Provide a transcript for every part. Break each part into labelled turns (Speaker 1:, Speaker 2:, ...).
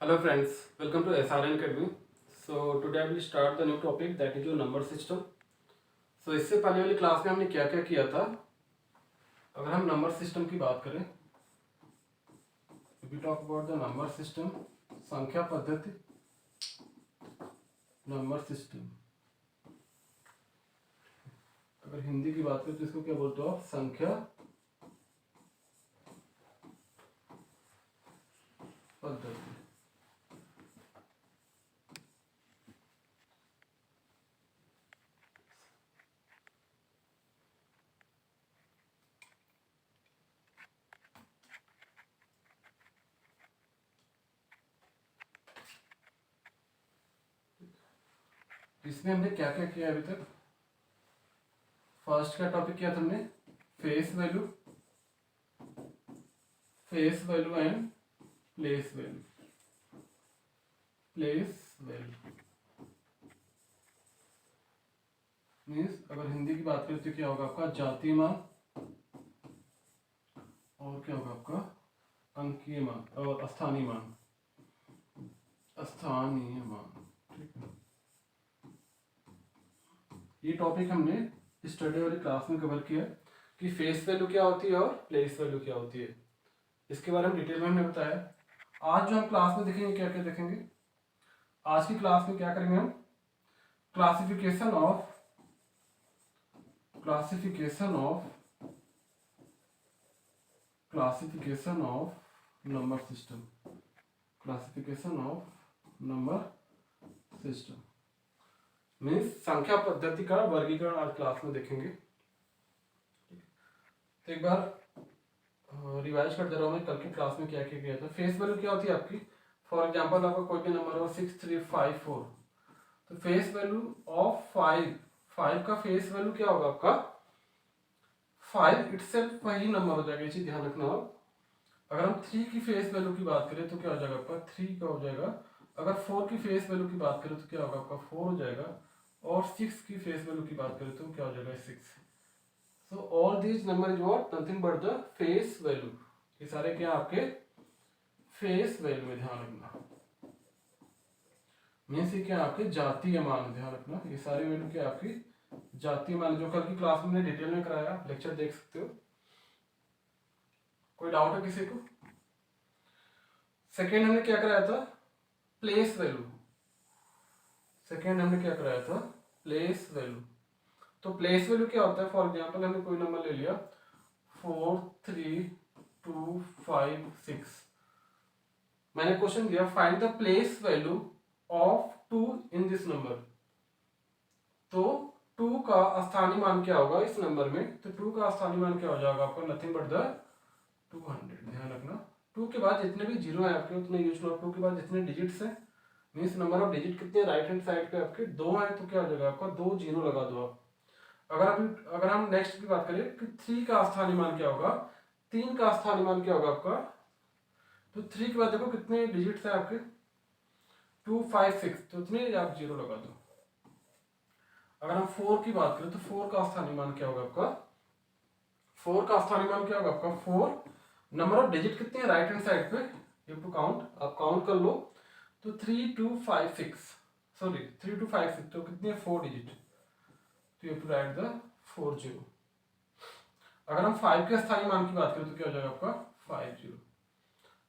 Speaker 1: Hello friends, welcome to SRN Academy. So today I will start the new topic that is your number system. So इससे पहले वाली class में हमने क्या क्या किया था. अगर हम नंबर सिस्टम की बात करें, if we talk about the number system, संख्या पद्धति, नंबर सिस्टम. अगर हिंदी की बात करें तो इसको क्या बोलते हो आप? संख्या पद्धति. इसमें हमने क्या क्या किया अभी तक? फर्स्ट का टॉपिक किया था हमने face value and place value. Means अगर हिंदी की बात करें तो क्या होगा आपका? जातीय मान और क्या होगा आपका? अंकीय मान और स्थानीय मान. ठीक है. ये टॉपिक हमने स्टडी वाली क्लास में कवर किया कि फेस वैल्यू क्या होती है और प्लेस वैल्यू क्या होती है. इसके बारे में डिटेल में हमने बताया. आज जो हम क्लास में देखेंगे क्या क्या देखेंगे? आज की क्लास में क्या करेंगे हम? Classification of number system. Means संख्या पद्धति का वर्गीकरण आज क्लास में देखेंगे. तो एक बार रिवाइज कर दे रहा हूँ मैं कल की क्लास में क्या क्या किया था. फेस वैल्यू क्या होती है आपकी? फॉर एग्जांपल आपका कोई भी नंबर हो 6354, तो फेस वैल्यू ऑफ 5 का फेस वैल्यू क्या होगा आपका? 5 इटसेल्फ वही नंबर हो जाएगा. ये चीज ध्यान रखना आप. अगर हम 3 की फेस वैल्यू की बात करें तो क्या हो जाएगा आपका? 3 का हो जाएगा. अगर 4 की फेस वैल्यू की बात करें तो क्या होगा आपका? 4 हो जाएगा. और 6 की फेस वैल्यू की बात करें तो क्या हो जाएगा? 6. So all these number is what? Nothing but the face value. ये सारे क्या आपके फेस वैल्यू में ध्यान रखना. मीन्स ये क्या आपके जातीय मान. ध्यान रखना ये सारे वैल्यू क्या आपकी जातीय मान. जो कल की क्लास में डिटेल में कराया, आप लेक्चर देख सकते हो. कोई डाउट है किसी को? सेकेंड हमने क्या कराया था? Place value. Place value. तो प्लेस वैल्यू क्या होता है? फॉर एग्जांपल हमने कोई नंबर ले लिया 4 3 2 5 6. मैंने क्वेश्चन दिया find the place value of 2 in this number. तो 2 का स्थानीय मान क्या होगा इस नंबर में? तो 2 का स्थानीय मान क्या हो जाएगा आपका? Nothing but the 200. ध्यान रखना 2 के बाद जितने भी जीरो है आपके उतने यूज लो. 2 के बाद जितने डिजिट्स है, मीन्स नंबर ऑफ डिजिट कितने राइट हैंड साइड पे आपके 2 है, तो क्या हो जाएगा आपका? 2 जीरो लगा दो आप. अगर हम नेक्स्ट की बात करें कि 3 का स्थानीय मान क्या होगा? 3 का स्थानीय मान क्या होगा आपका? तो 3 के बाद देखो कितने डिजिट्स है आपके? 2 5 6, तो इतने आप जीरो लगा दो. अगर हम 4 की बात करें तो 4 का स्थानीय मान क्या होगा आपका? 4 का स्थानीय मान क्या होगा आपका? 4. नंबर ऑफ डिजिट कितने हैं राइट हैंड साइड पे? You to count. आप काउंट कर लो. तो 3 2 5 6, सॉरी 3 2 5 6, तो कितने? 4 डिजिट. तो you to write the 4 zero. अगर हम 5 के स्थानीय मान की बात करें तो क्या हो जाएगा आपका? 5 जीरो.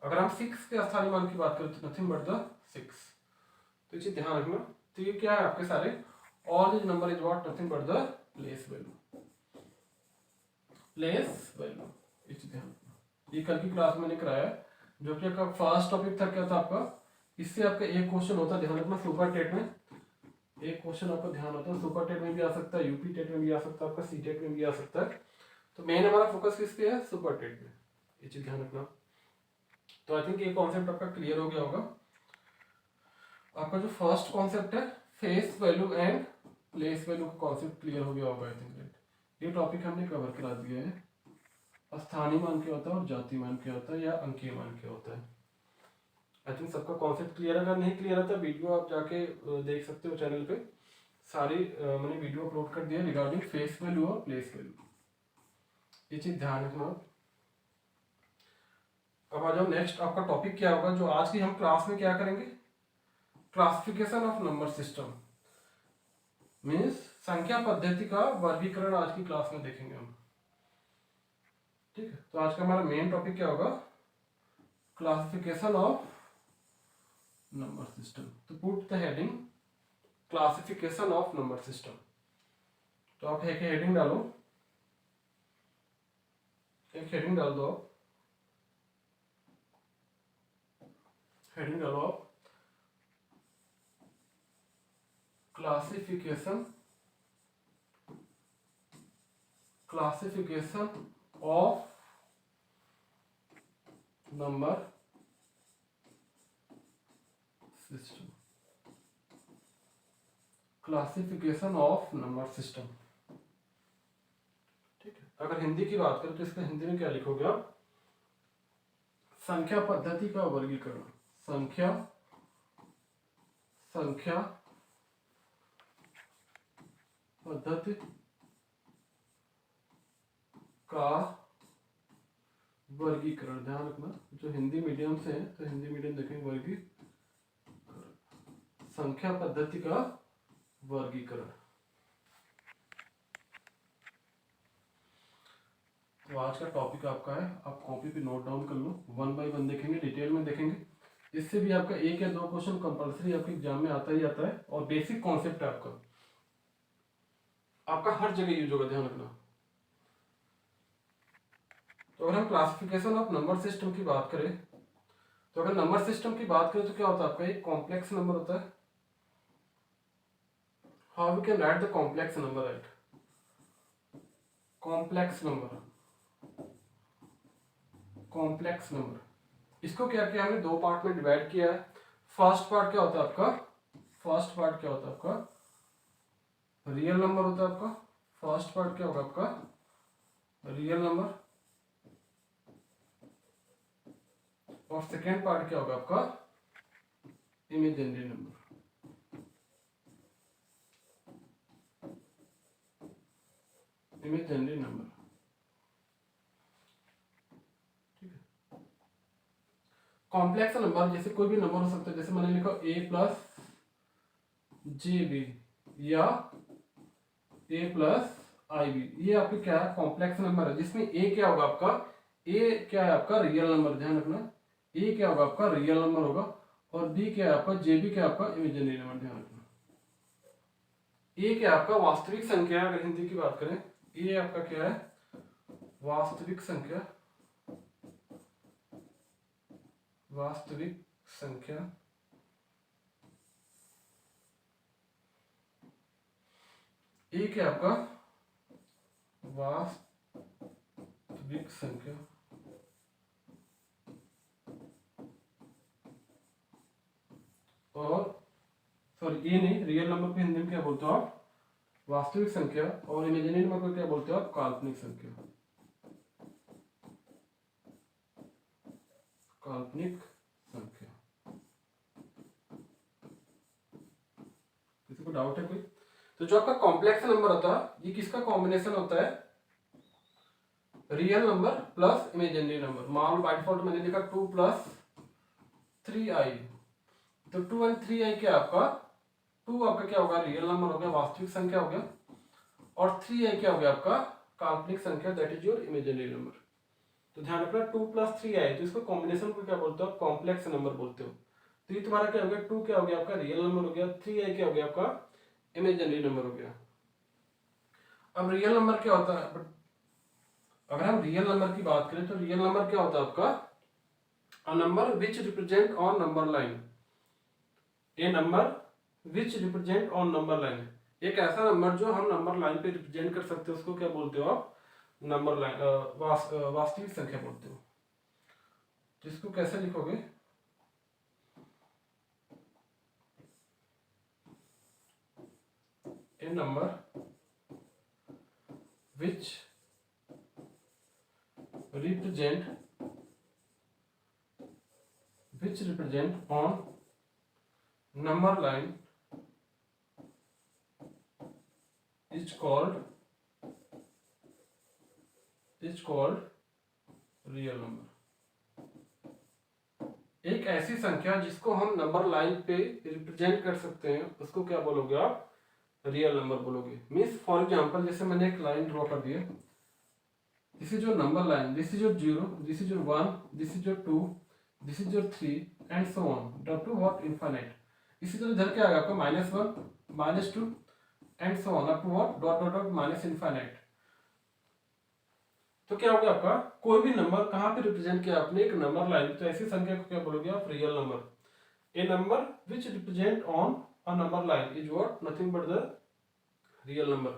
Speaker 1: अगर हम 6 के स्थानीय मान की बात करें तो नथिंग बट द 6. तो ये ध्यान रखना. तो ये क्या है आपके सारे? All this number is what? Nothing but the place value. इस ध्यान रखना. ये कल की क्लास में मैंने कराया, जो कि आपका फर्स्ट टॉपिक था. क्या था आपका? इससे आपका एक क्वेश्चन होता है. ध्यान रखना सुपर टेट में एक क्वेश्चन आपका ध्यान होता है. सुपर टेट में भी आ सकता है, यूपी टेट में भी आ सकता है, आपका सी टेट में भी आ सकता है. तो मेन हमारा फोकस किस पे है? सुपर टेट में. ये चीज ध्यान रखना. तो आई थिंक ये कॉन्सेप्ट आपका क्लियर हो गया होगा. आपका जो फर्स्ट कॉन्सेप्ट है face value and place value का कॉन्सेप्ट क्लियर हो गया होगा आई थिंक. राइट. ये टॉपिक हमने कवर करा दिया है. स्थानीय मान क्या होता है और जातीय मान क्या होता है या अंकीय मान क्या होता है. आई थिंक सबका कॉन्सेप्ट क्लियर है. अगर नहीं क्लियर है तो वीडियो आप जाके देख सकते हो चैनल पे. सारी मैंने वीडियो अपलोड कर दिया रिगार्डिंग फेस वैल्यू और प्लेस वैल्यू. ये चीज ध्यान रखना. अब आ जाओ नेक्स्ट, आपका टॉपिक क्या होगा जो आज की हम क्लास में क्या करेंगे, classification of number system, means संख्या पद्धति का वर्गीकरण आज की क्लास में देखेंगे हम। ठीक है, तो आज का हमारा मेन टॉपिक क्या होगा, क्लासिफिकेशन ऑफ नंबर सिस्टम। तो put the heading classification of number system. तो आप एक हेडिंग डालो, एक हेडिंग डाल दो आप, हेडिंग डालो आप classification of number system, classification of number system. ठीक है, अगर हिंदी की बात करें तो इसका हिंदी में क्या लिखोगे आप, संख्या पद्धति का वर्गीकरण, संख्या पद्धति का वर्गीकरण। ध्यान रखना जो हिंदी मीडियम से है तो हिंदी मीडियम देखेंगे, वर्गीकरण, संख्या पद्धति का वर्गीकरण। तो आज का टॉपिक आपका है, आप कॉपी पे नोट डाउन कर लो, वन बाय वन देखेंगे, डिटेल में देखेंगे। इससे भी आपका एक या दो क्वेश्चन कंपलसरी आपके एग्जाम में आता ही आता है, और बेसिक कॉन्सेप्ट है आपका हर जगह यूज होगा, ध्यान रखना। तो अगर हम क्लासिफिकेशन ऑफ नंबर सिस्टम की बात करें, तो अगर नंबर सिस्टम की बात करें तो क्या होता है आपका, एक कॉम्प्लेक्स नंबर होता है। How we can write the complex number, right, complex number, इसको क्या किया हमने, दो पार्ट में डिवाइड किया है। फर्स्ट पार्ट क्या होता है आपका, रियल नंबर होता है आपका। फर्स्ट पार्ट क्या होगा आपका, रियल नंबर, और सेकेंड पार्ट क्या होगा आपका, इमेजिनरी नंबर। इमेजिनरी नंबर, ठीक है। कॉम्प्लेक्स नंबर जैसे कोई भी नंबर हो सकता है, जैसे मैंने लिखा a प्लस जे बी या a प्लस आई बी, ये आपके क्या है, कॉम्प्लेक्स नंबर है, जिसमें a क्या होगा आपका, a क्या है आपका रियल नंबर, ध्यान रखना, a क्या होगा आपका रियल नंबर होगा, और b क्या है आपका, जे बी क्या है आपका इमेजिनरी नंबर, ध्यान रखना। a क्या है आपका वास्तविक संख्या, अगर हिंदी की बात करें, a आपका क्या है, वास्तविक संख्या, a क्या है आपका वास्तविक संख्या, और सॉरी ये नहीं, रियल नंबर को हिंदी में क्या बोलते हो आप, वास्तविक संख्या, और इमेजिनरी नंबर को क्या बोलते हो आप, काल्पनिक संख्या, किसी को डाउट है कोई? तो जो आपका कॉम्प्लेक्स नंबर होता है, ये किसका कॉम्बिनेशन होता है, real number plus imaginary number. मान लो बाय डिफॉल्ट मैंने लिखा 2 प्लस 3i, तो 2 एंड 3i क्या आपका, 2 आपका क्या होगा, रियल नंबर हो गया, वास्तविक संख्या हो गया, और 3i क्या हो गया आपका काल्पनिक संख्या, that is your imaginary number. तो ध्यान रखना 2 प्लस 3i, तो इसको कॉम्बिनेशन को क्या बोलते हो, कॉम्प्लेक्स नंबर बोलते हो। तो ये तुम्हारा क्या हो गया, 2 क्या हो गया आपका रियल नंबर हो गया, 3i क्या हो गया आपका इमेजिनरी नंबर हो गया। अब रियल नंबर क्या होता है, अगर हम रियल नंबर की बात करें तो रियल नंबर क्या होता है आपका, अ number which represent on number line, A number which represent on number line, एक ऐसा नंबर जो हम नंबर लाइन पे रिप्रेजेंट कर सकते हैं, उसको क्या बोलते हो आप, नंबर लाइन, वास्तविक संख्या बोलते हो। जिसको कैसे लिखोगे, a number which represent on number line is called real number। एक ऐसी संख्या जिसको हम नंबर लाइन पे रिप्रेजेंट कर सकते हैं उसको क्या बोलोगे आप? रियल नंबर बोलोगे। मीन्स फॉर एग्जांपल जैसे मैंने एक लाइन ड्रॉ कर दी है, this is your number line, this is your 0, this is your 1, this is your 2, this is your 3 and so on up to what infinite. इसी तरह इधर क्या आएगा आपका -1, -2 and so on up to what dot dot dot minus infinite. तो क्या होगा आपका कोई भी नंबर कहाँ पे रिप्रेजेंट किया आपने? एक नंबर लाइन। तो ऐसी संख्या को क्या बोलोगे आप? Real number. A number which represent on a number line is what? Nothing but the real number.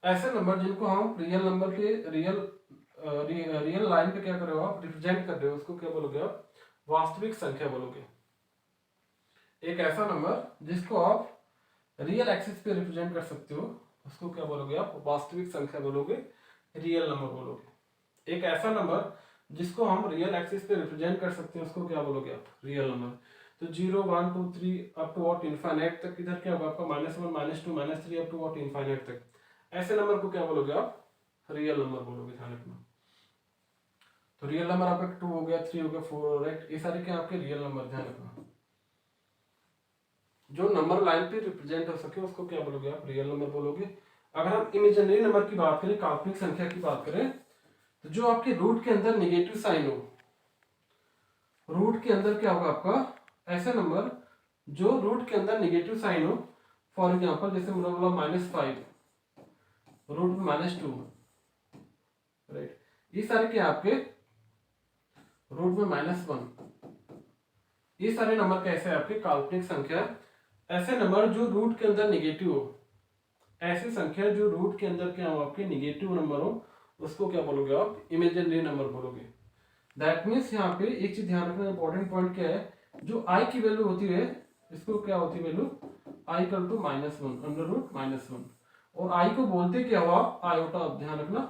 Speaker 1: ऐसे नंबर जिनको हम रियल नंबर के रियल लाइन पे क्या कर रहे हो आप? रिप्रेजेंट कर रहे हो, उसको क्या बोलोगे आप? वास्तविक संख्या बोलोगे। एक ऐसा नंबर जिसको आप रियल एक्सिस पे रिप्रेजेंट कर सकते हो उसको क्या बोलोगे आप? वास्तविक संख्या बोलोगे, रियल नंबर बोलोगे। एक ऐसा नंबर जिसको हम रियल एक्सिस पे रिप्रेजेंट कर सकते हैं उसको क्या बोलोगे आप? Real number. तो 0 1 2 3 अप टू व्हाट इनफाइनाइट तक इधर क्या होगा आपका? -1 -2 -3 अप टू व्हाट इनफाइनाइट तक। ऐसे नंबर को क्या बोलोगे आप? रियल नंबर बोलोगे। ध्यान रखना। तो रियल नंबर आपका 2 हो गया, 3 हो गया, 4, राइट? ये सारे क्या आपके रियल नंबर। ध्यान रखना। जो नंबर लाइन पे रिप्रेजेंट हो सके उसको क्या बोलोगे आप? रियल नंबर बोलोगे। अगर हम इमेजिनरी नंबर की बात करें, काल्पनिक संख्या की बात करें, तो जो आपके रूट के अंदर नेगेटिव साइन हो, रूट के अंदर क्या होगा आपका? ऐसा नंबर जो रूट के अंदर नेगेटिव साइन हो, फॉर एग्जांपल जैसे मेरा बोला -5 रूट में -2, राइट? ये सारे क्या आपके रूट में -1, ये सारे नंबर कैसे हैं आपके? काल्पनिक संख्या। ऐसे नंबर जो रूट के अंदर नेगेटिव हो, ऐसी संख्या जो रूट के अंदर क्या हो आपके? नेगेटिव नंबर हो, उसको क्या बोलोगे आप? इमेजिनरी नंबर बोलोगे। दैट मीन्स यहाँ पे एक चीज ध्यान रखना, इंपॉर्टेंट पॉइंट क्या है? जो आई की वैल्यू होती है इसको क्या होती है value? I equal to -1 under root -1। और आई को बोलते क्या हो आप? आयोटा। ध्यान रखना,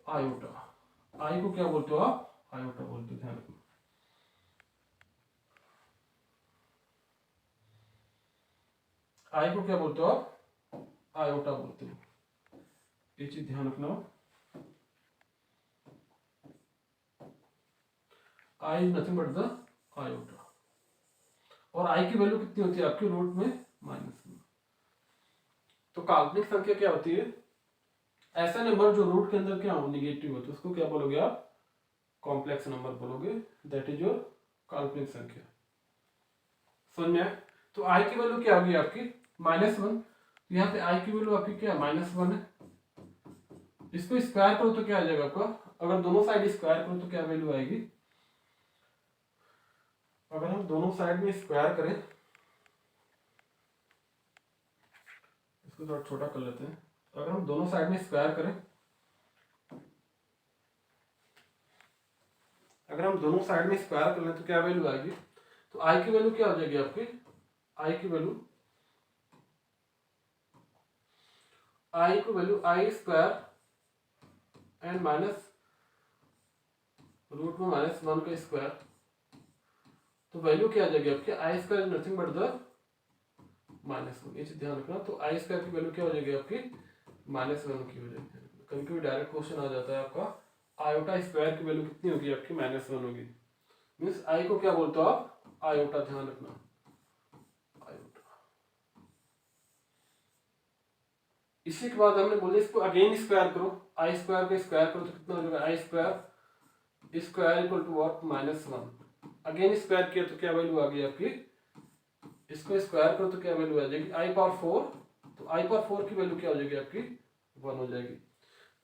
Speaker 1: आयोटा। आई को क्या बोलते हो आप? आयोटा बोलते हो। ध्यान रखना। आई को क्या बोलते हो आप? आयोटा बोलते हो। ये चीज ध्यान रखना। I nothing but the iota. और आई की वैल्यू कितनी होती है आपकी? रूट में -1। तो काल्पनिक संख्या क्या होती है? ऐसा नंबर जो रूट के अंदर क्या हो? निगेटिव हो, तो उसको क्या बोलोगे आप? कॉम्प्लेक्स नंबर बोलोगे। दैट इज योर काल्पनिक संख्या। समझ में आया? तो आई की वैल्यू क्या होगी आपकी? -1। तो यहाँ पे आई की वैल्यू आपकी क्या है? -1 है। इसको स्क्वायर करो तो क्या आ जाएगा आपका? अगर दोनों साइड स्क्वायर करो तो क्या वैल्यू आएगी? अगर हम दोनों साइड में स्क्वायर करें, इसको थोड़ा छोटा कर लेते हैं। अगर हम दोनों साइड में स्क्वायर करें, अगर हम दोनों साइड में स्क्वायर कर लें तो क्या वैल्यू आएगी? तो आई की वैल्यू क्या हो जाएगी आपकी? आई की value i square and minus root में -1 का स्क्वायर। तो वैल्यू क्या आ जाएगी आपकी? आई स्क्वायर नथिंग बट द -1। ये चीज ध्यान रखना। तो आई स्क्वायर की वैल्यू क्या हो जाएगी आपकी? -1 की हो जाएगी। कभी कभी डायरेक्ट क्वेश्चन आ जाता है आपका, आयोटा स्क्वायर की वैल्यू कितनी होगी आपकी? -1 होगी। मीन्स आई को क्या बोलते हो आप? आयोटा। ध्यान रखना, आयोटा। इसी के बाद हमने बोले इसको अगेन स्क्वायर करो, आई स्क्वायर का स्क्वायर करो तो कितना हो जाएगा? I square equal to what? -1। Again square किया तो क्या वैल्यू आ गई आपकी? इसको स्क्वायर करो तो क्या वैल्यू आ जाएगी? आई पावर 4। तो आई पावर 4 की वैल्यू क्या हो जाएगी आपकी? 1 हो जाएगी।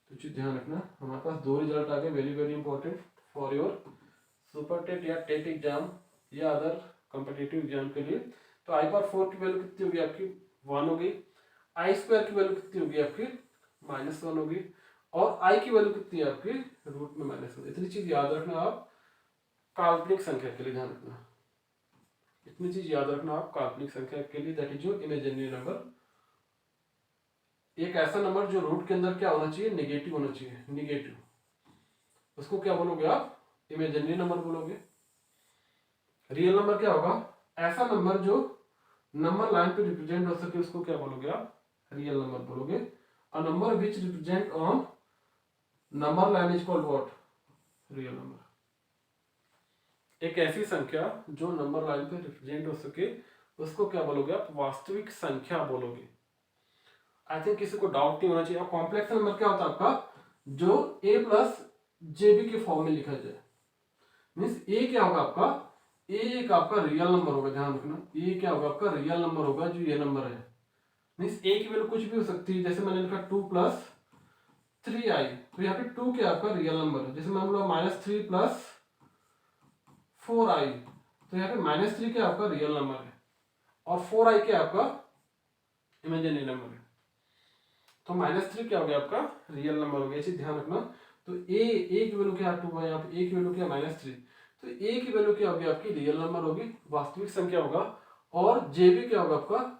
Speaker 1: तो चीज ध्यान रखना, हमारे पास दो रिजल्ट आ गए, very very important for your super TET या टेट एग्जाम या अदर कॉम्पिटिटिव एग्जाम के लिए। तो आई पावर 4 की वैल्यू कितनी होगी आपकी? 1 हो गई। आई स्क्वायर की वैल्यू कितनी होगी आपकी? -1 होगी। और आई की वैल्यू कितनी है आपकी? रूट में -1। इतनी चीज याद रखना आप काल्पनिक संख्या के लिए। ध्यान रखना, इतनी चीज याद रखना आप काल्पनिक संख्या के लिए, that is your imaginary number. एक ऐसा नंबर जो रूट के अंदर क्या होना चाहिए? नेगेटिव होना चाहिए, नेगेटिव। उसको क्या बोलोगे आप? इमेजिनरी नंबर बोलोगे। रियल नंबर क्या होगा? ऐसा नंबर जो नंबर लाइन पे रिप्रेजेंट हो सके उसको क्या बोलोगे आप? रियल नंबर बोलोगे। अ number which represent on number line is called what? Real number. एक ऐसी संख्या जो नंबर लाइन पे रिप्रेजेंट हो सके उसको क्या बोलोगे आप, वास्तविक संख्या बोलोगे। आई थिंक किसी को डाउट नहीं होना चाहिए। और कॉम्प्लेक्स नंबर क्या होता है आपका, जो a प्लस जेबी के फॉर्म में लिखा जाए। मीन्स ए क्या होगा आपका, ए एक आपका रियल नंबर होगा, ध्यान रखना, ए क्या होगा आपका रियल नंबर होगा, जो ये नंबर है। मीन्स ए की वैल्यू कुछ भी हो सकती है, जैसे मैंने लिखा 2+3i, तो यहाँ पे 2 क्या आपका रियल नंबर है। जैसे मैंने बोला -3+4i, तो यहाँ पे -3 क्या आपका रियल नंबर है, और 4i क्या आपका इमेजिनरी नंबर है। तो -3 क्या हो गया आपका रियल नंबर हो गया, इसे ध्यान रखना। तो ए की वैल्यू क्या है 2 है, यहाँ पे ए की वैल्यू क्या -3, तो ए की वैल्यू क्या होगी आपकी रियल नंबर होगी, वास्तविक संख्या होगा, और जे भी क्या होगा आपका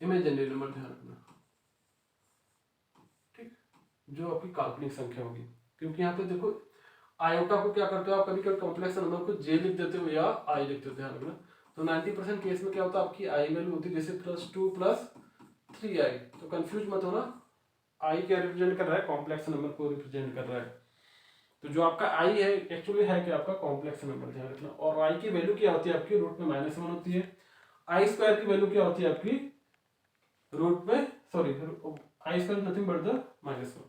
Speaker 1: इमेजिनरी नंबर, ध्यान रखना, ठीक, जो आपकी काल्पनिक संख्या होगी। क्योंकि यहाँ पे देखो आयोटा को क्या करते हो आप, कभी कभी कॉम्प्लेक्स नंबर को जे लिख देते हो या आई लिख देते हो, ध्यान रखना। तो 90% केस में क्या होता है, आपकी आई वैल्यू होती है जैसे +2+3i, तो कंफ्यूज मत होना, आई क्या रिप्रेजेंट कर रहा है, कॉम्प्लेक्स नंबर को रिप्रेजेंट कर रहा है। तो जो आपका आई है एक्चुअली है क्या आपका कॉम्प्लेक्स नंबर, ध्यान रखना। और आई की वैल्यू क्या होती है आपकी, रूट में -1 होती है। आई स्क्वायर की वैल्यू क्या होती है आपकी, रूट में, sorry, I square nothing but the -1,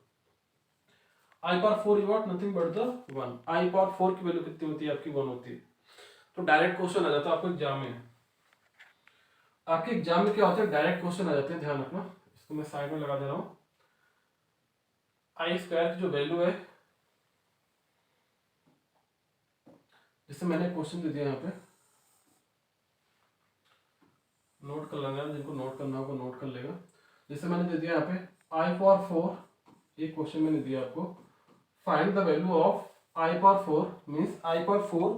Speaker 1: I power 4 is what, nothing but the 1, I power 4 की वैल्यू कितनी होती है आपकी 1 होती है। तो डायरेक्ट क्वेश्चन आ जाता है आपको एग्जाम में, आपके एग्जाम में क्या होता है, डायरेक्ट क्वेश्चन आ जाते हैं, ध्यान रखना। इसको मैं साइड में लगा दे रहा हूँ। आई स्क्वायर की जो वैल्यू है, जैसे मैंने क्वेश्चन दे दिया यहाँ पे, नोट कर लेना, जिनको नोट करना होगा नोट कर लेगा। जैसे मैंने दे दिया यहाँ पे आई पावर 4, एक क्वेश्चन मैंने दिया आपको, find the value of i power 4, means i power 4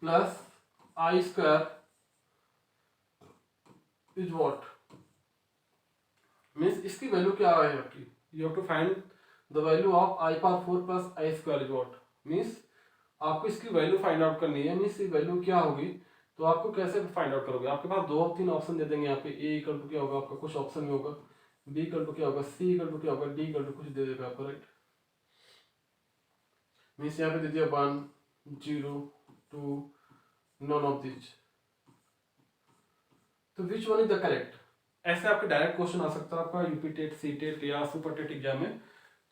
Speaker 1: plus i square is what, means इसकी वैल्यू क्या है आपकी, you have to find the value of i power 4 plus i square is what, means आपको इसकी value find out करनी है। Means ये value क्या होगी, तो आपको कैसे फाइंड आउट करोगे, आपके पास 2-3 ऑप्शन दे देंगे यहाँ पे, ए इक्वल टू क्या होगा आपका, कुछ ऑप्शन में होगा, बी इक्वल टू क्या होगा, सी इक्वल टू क्या होगा, डी इक्वल टू कुछ दे देगा आपको, राइट। मीन्स यहाँ पे दे दिया 1, 0, 2, नॉन ऑफ दिस, तो which one is the correct. ऐसे आपके डायरेक्ट क्वेश्चन आ सकता है आपका यूपी टेट, सी टेट या सुपर टेट एग्जाम में।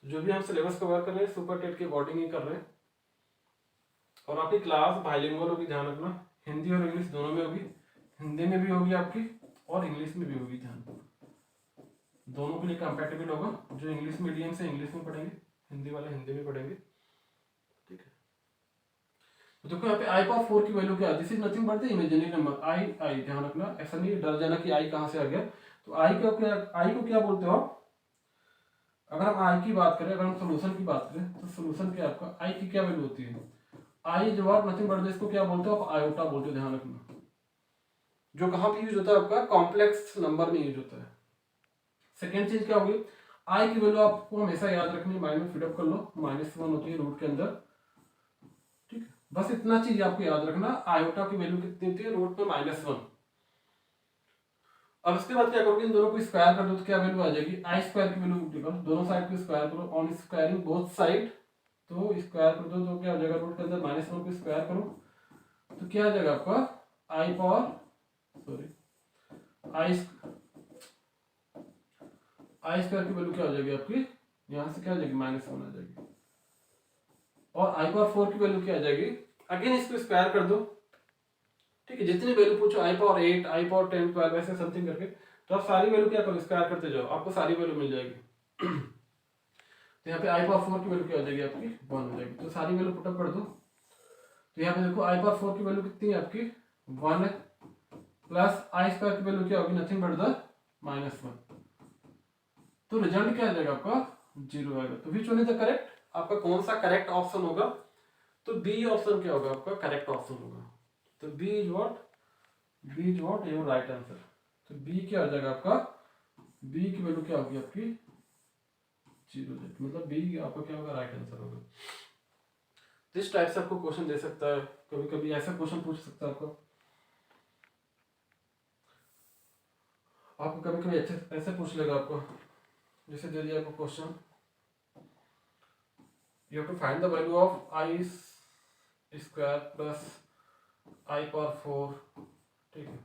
Speaker 1: जो भी हम सिलेबस कवर कर रहे हैं सुपर टेट के अकॉर्डिंग ही कर रहे हैं। और आपकी क्लास बाइलिंगुअल होगी, ध्यान रखना, हिंदी और इंग्लिश दोनों में होगी, हिंदी में भी होगी आपकी और इंग्लिश में भी होगी, ध्यान रखना, दोनों के लिए कंपैटिबल होगा। जो इंग्लिश मीडियम से इंग्लिश में पढ़ेंगे, हिंदी वाले हिंदी में पढ़ेंगे, ठीक है। तो देखो यहाँ पे आई पावर 4 की वैल्यू क्या है, this is nothing but the imaginary number I, ध्यान रखना, ऐसा नहीं डर जाना कि आई कहाँ से आ गया। तो आई को क्या बोलते हो आप, अगर हम आई की बात करें, अगर हम सोल्यूशन की बात करें, तो सोल्यूशन क्या आपका आई की क्या वैल्यू होती है, आई जो आप नथिंग बट इसको क्या बोलते हो आप, आयोटा बोलते हो, ध्यान रखना। जो कहाँ पे यूज होता है आपका, कॉम्प्लेक्स नंबर में यूज होता है। सेकेंड चीज क्या होगी, आई की वैल्यू आपको हमेशा याद रखनी है, माइंड में फिटअप कर लो, -1 होती है रूट के अंदर, ठीक है। बस इतना चीज आपको याद रखना, आयोटा की वैल्यू कितनी होती है, रूट में -1। अब इसके बाद क्या करोगे, इन दोनों को स्क्वायर कर दो तो क्या वैल्यू आ जाएगी, आई स्क्वायर की वैल्यू निकालो, दोनों साइड को स्क्वायर करो, ऑन स्क्वायरिंग बोथ साइड, तो स्क्वायर कर दो तो क्या हो जाएगा, रूट के अंदर -1 को स्क्वायर करो तो क्या आ जाएगा आपका आई पावर, सॉरी, आई स्क्वायर की वैल्यू क्या हो जाएगी आपकी, यहां से क्या आ जाएगी -1 आ जाएगी, और आई पावर 4 की वैल्यू क्या आ जाएगी, अगेन इसको स्क्वायर कर दो, ठीक है। जितनी वैल्यू पूछो, आई पावर 8, आई पावर 10, 12 ऐसे समथिंग करके, तो आप सारी वैल्यू क्या करो, स्क्वायर करते जाओ, आपको सारी वैल्यू मिल जाएगी। तो यहाँ पे आई पावर 4 की वैल्यू क्या हो जाएगी आपकी 1 हो जाएगी, तो सारी वैल्यू पुटअप कर दो। तो यहाँ पे देखो आई पावर 4 की वैल्यू कितनी है आपकी 1 है, प्लस आई स्क्वायर की वैल्यू क्या होगी, नथिंग बट द -1, तो रिजल्ट क्या आ जाएगा आपका 0 आएगा। तो which one is the correct, आपका कौन सा करेक्ट ऑप्शन होगा, तो बी ऑप्शन क्या होगा आपका करेक्ट ऑप्शन होगा। तो B is what your right answer. तो बी क्या हो जाएगा आपका, बी की वैल्यू क्या होगी आपकी 0, मतलब बी आपका क्या होगा राइट आंसर होगा। इस टाइप से आपको क्वेश्चन दे सकता है, कभी कभी ऐसा क्वेश्चन पूछ सकता है आपको कभी कभी ऐसे पूछ लेगा आपको, जैसे दे दिया आपको question you have to find the value of I square plus I power 4, ठीक है,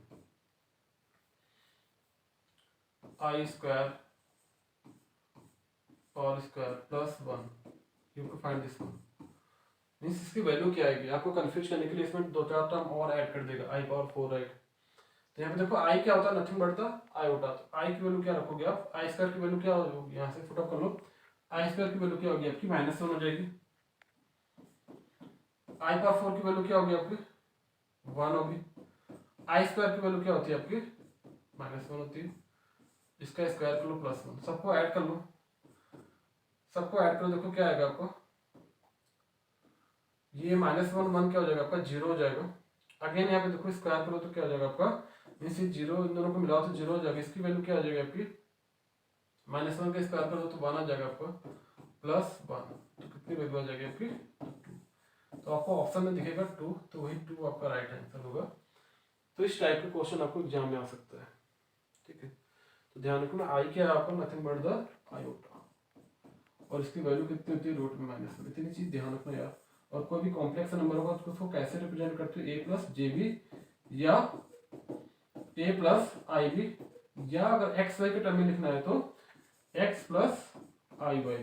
Speaker 1: I square power square plus 1, you have to find this one. Means इसकी वैल्यू क्या आएगी, आपको कंफ्यूज करने के लिए इसमें 2-4 टर्म और ऐड कर देगा, आई पावर 4, राइट। तो यहाँ पे देखो आई क्या होता है, नथिंग बढ़ता आई होता, तो आई की वैल्यू क्या रखोगे आप, आई स्क्वायर की वैल्यू क्या होगी, यहाँ से फुटअप कर लो, आई स्क्वायर की वैल्यू क्या होगी आपकी -1 हो जाएगी, आई पावर 4 की वैल्यू क्या होगी आपकी 1 होगी, आई स्क्वायर की वैल्यू क्या होती है आपकी -1 होती है, इसका स्क्वायर कर लो +1, सबको ऐड कर लो, सबको ऐड करो, देखो क्या आएगा आपको, ये -1 क्या हो जाएगा आपका 0 हो जाएगा। अगेन यहाँ पे देखो स्क्वायर करो तो क्या हो जाएगा आपका, मीन्स 0 इन दोनों को मिलाओ तो 0 हो जाएगा, इसकी वैल्यू क्या आ जाएगी आपकी -1 का स्क्वायर करो तो 1 आ जाएगा आपका +1, तो कितनी वैल्यू आ जाएगी आपकी 2, तो आपको ऑप्शन में दिखेगा 2, तो वही 2 आपका राइट आंसर होगा। तो इस टाइप के क्वेश्चन आपको एग्जाम में आ सकता है, ठीक है। तो ध्यान रखना आई क्या है आपका नथिंग बट द आयोटा, और इसकी वैल्यू कितनी होती है रूट में -1, इतनी चीज ध्यान रखना यार। और कोई भी कॉम्प्लेक्स नंबर होगा तो उसको कैसे रिप्रेजेंट करते हैं, a+jb या a+ib, या अगर x y के टर्म में लिखना है तो x+iy।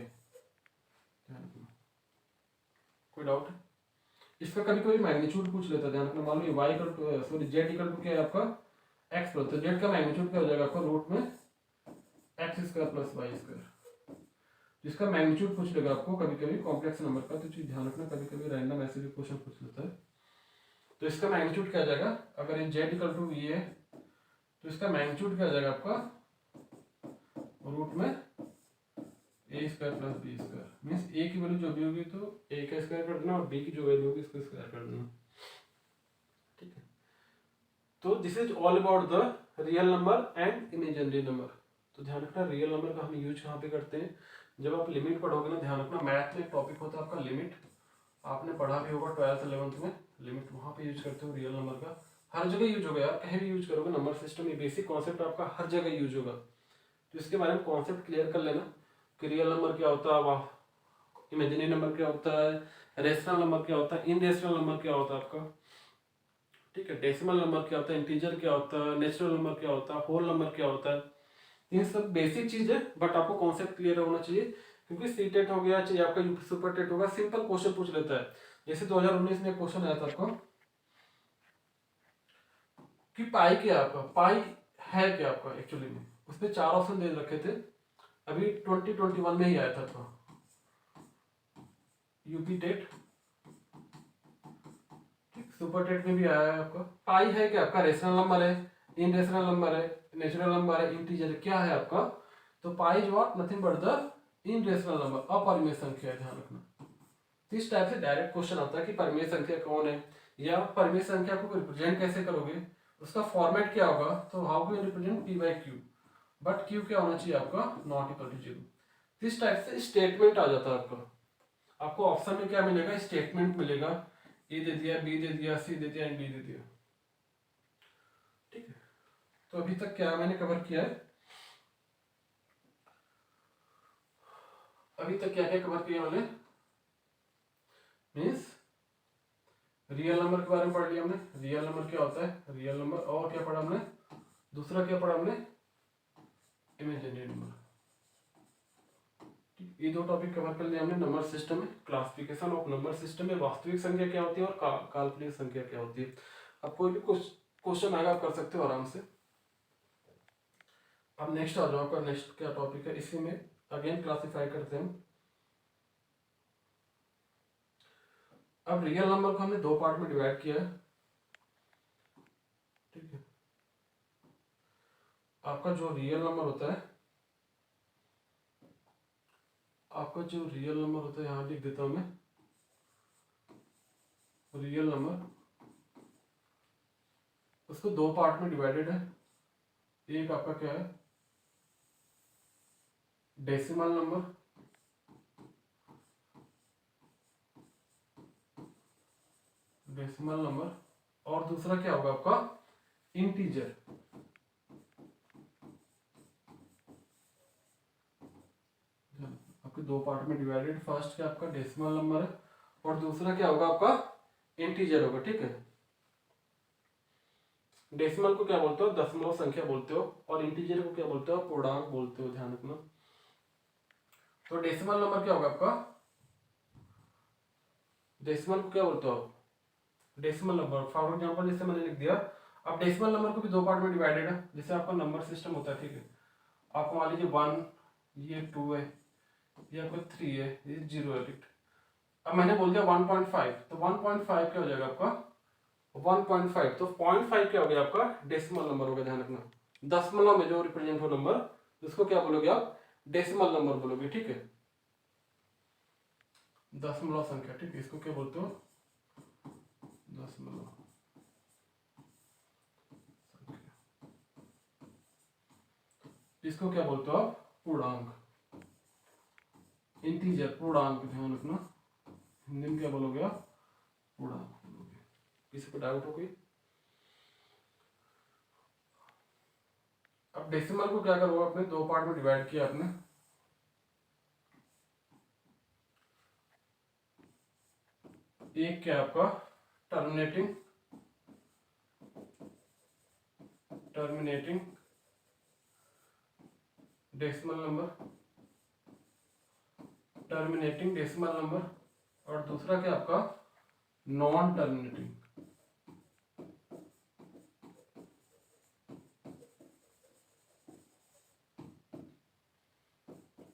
Speaker 1: कोई डाउट है इसका, कभी कभी मैग्नीट्यूड पूछ लेता है, ध्यान रखना। मान लो y z क्या है आपका x प्लस, तो z का मैग्नीट्यूड क्या हो जाएगा आपका रूट में x² + y², जिसका मैग्नीट्यूड पूछ लेगा आपको कभी कभी कॉम्प्लेक्स नंबर का, तो चीज ध्यान रखना, कभी कभी रैंडम ऐसे भी क्वेश्चन पूछ लेता है। तो इसका मैग्नीट्यूड क्या आ जाएगा, अगर ये z है तो इसका मैग्नीट्यूड क्या आ जाएगा आपका रूट में a² + b², मीन्स a की वैल्यू जो भी होगी तो a का स्क्वायर कर देना, और b की जो वैल्यू होगी इसको स्क्वायर कर देना, ठीक है। तो this is all about the real number and imaginary number. तो ध्यान रखना रियल नंबर का हम यूज कहाँ पे करते हैं, जब आप लिमिट पढ़ोगे ना, ध्यान रखना मैथ में एक टॉपिक होता है आपका लिमिट, आपने पढ़ा भी होगा 12th 11th में, लिमिट वहाँ पे यूज करते हो रियल नंबर का, हर जगह यूज होगा यार, कहीं भी यूज करोगे नंबर सिस्टम, ये बेसिक कॉन्सेप्ट आपका हर जगह यूज होगा। तो इसके बारे में कॉन्सेप्ट क्लियर कर लेना कि रियल नंबर क्या होता है, वाह इमेजिनरी नंबर क्या होता है, रेशनल नंबर क्या होता है, इनरेशनल नंबर क्या होता है आपका, ठीक है, डेसिमल नंबर क्या होता है, इंटीजर क्या होता है, नेचुरल नंबर क्या होता है, होल नंबर क्या होता है, ये सब बेसिक चीज है, बट आपको कॉन्सेप्ट क्लियर होना चाहिए, क्योंकि सीटेट हो गया चाहे आपका यूपी सुपर टेट होगा, सिंपल क्वेश्चन पूछ लेता है। जैसे 2019 में क्वेश्चन आया था आपको कि पाई क्या आपका, पाई है क्या आपका एक्चुअली में, उसमें 4 ऑप्शन दे रखे थे, अभी 2021 में ही आया था, तो यूपी टेट, ठीक, सुपर टेट में भी आया है आपका। पाई है क्या आपका, रेशनल नंबर है, इनरेशनल नंबर है, नेचुरल नंबर है, इंटीजर क्या है आपका, तो पाई जो नथिंग बट द इनरेशनल नंबर, अपरिमेय संख्या है, ध्यान रखना। इस टाइप से डायरेक्ट क्वेश्चन आता है कि परिमेय संख्या कौन है, या परिमेय संख्या को रिप्रेजेंट कैसे करोगे, उसका फॉर्मेट क्या होगा, तो how to represent p/q, but q क्या होना चाहिए आपका ≠0। इस टाइप से स्टेटमेंट आ जाता है आपका, आपको ऑप्शन में क्या मिलेगा, स्टेटमेंट मिलेगा, ए दे दिया, बी दे दिया, सी दे दिया, एंड डी दे दिया, ठीक है। तो अभी तक क्या मैंने कवर किया है, अभी तक क्या क्या कवर किया मैंने, मीन्स रियल नंबर के बारे में पढ़ लिया हमने, रियल नंबर क्या होता है, रियल नंबर, और क्या पढ़ा हमने, दूसरा क्या पढ़ा हमने, इमेजिनरी नंबर, ये 2 टॉपिक कवर कर लिया हमने। नंबर सिस्टम में क्लासिफिकेशन ऑफ नंबर सिस्टम में वास्तविक संख्या क्या होती है और काल्पनिक संख्या क्या होती है। अब कोई भी क्वेश्चन आएगा आप कर सकते हो आराम से। अब नेक्स्ट आ जाओ, आपका नेक्स्ट क्या टॉपिक है, इसी में अगेन क्लासिफाई करते हैं। अब रियल नंबर को हमने 2 पार्ट में डिवाइड किया है, ठीक है। आपका जो रियल नंबर होता है, आपका जो रियल नंबर होता है, यहां लिख देता हूं मैं, रियल नंबर उसको 2 पार्ट में डिवाइडेड है। एक आपका क्या है, डेसिमल नंबर, डेसिमल नंबर, और दूसरा क्या होगा आपका इंटीजर। आपके 2 पार्ट पार्ट में डिवाइडेड। फर्स्ट क्या आपका डेसिमल नंबर है और दूसरा क्या होगा आपका इंटीजर होगा, ठीक है। डेसिमल को क्या बोलते हो, दशमलव संख्या बोलते हो, और इंटीजर को क्या बोलते हो, पूर्णांक बोलते हो, ध्यान रखना। तो डेसिमल नंबर क्या होगा आपका, डेसिमल को क्या बोलते हो आप, डेसिमल नंबर। फॉर एग्जांपल जैसे मैंने लिख दिया, अब डेसिमल नंबर को भी दो पार्ट में डिवाइडेड है। जैसे आपका नंबर सिस्टम होता है, ठीक है, आपको मान लीजिए 1, ये 2 है, ये आपका 3 है, ये 0 है, ठीक। अब मैंने बोल दिया 1.5, तो 1.5 क्या हो जाएगा आपका 1.5, तो 0.5 क्या हो गया आपका डेसिमल नंबर हो गया, ध्यान रखना। दशमलव में जो रिप्रेजेंट हो नंबर उसको क्या बोलोगे आप, डेसिमल नंबर बोलोगे, ठीक है, दशमलव संख्या, ठीक है, इसको क्या बोलते हो, दशमलव संख्या। इसको क्या बोलते हो आप, पूर्णांक, इंटीजर, पूर्णांक, ध्यान रखना। हिंदी में क्या बोलोगे आप, पूर्णांक बोलोगे। किसी को डाउट हो कोई? अब डेसिमल को क्या करोगे, आपने दो पार्ट में डिवाइड किया आपने, एक क्या आपका terminating terminating decimal number, terminating decimal number, और दूसरा क्या आपका non terminating,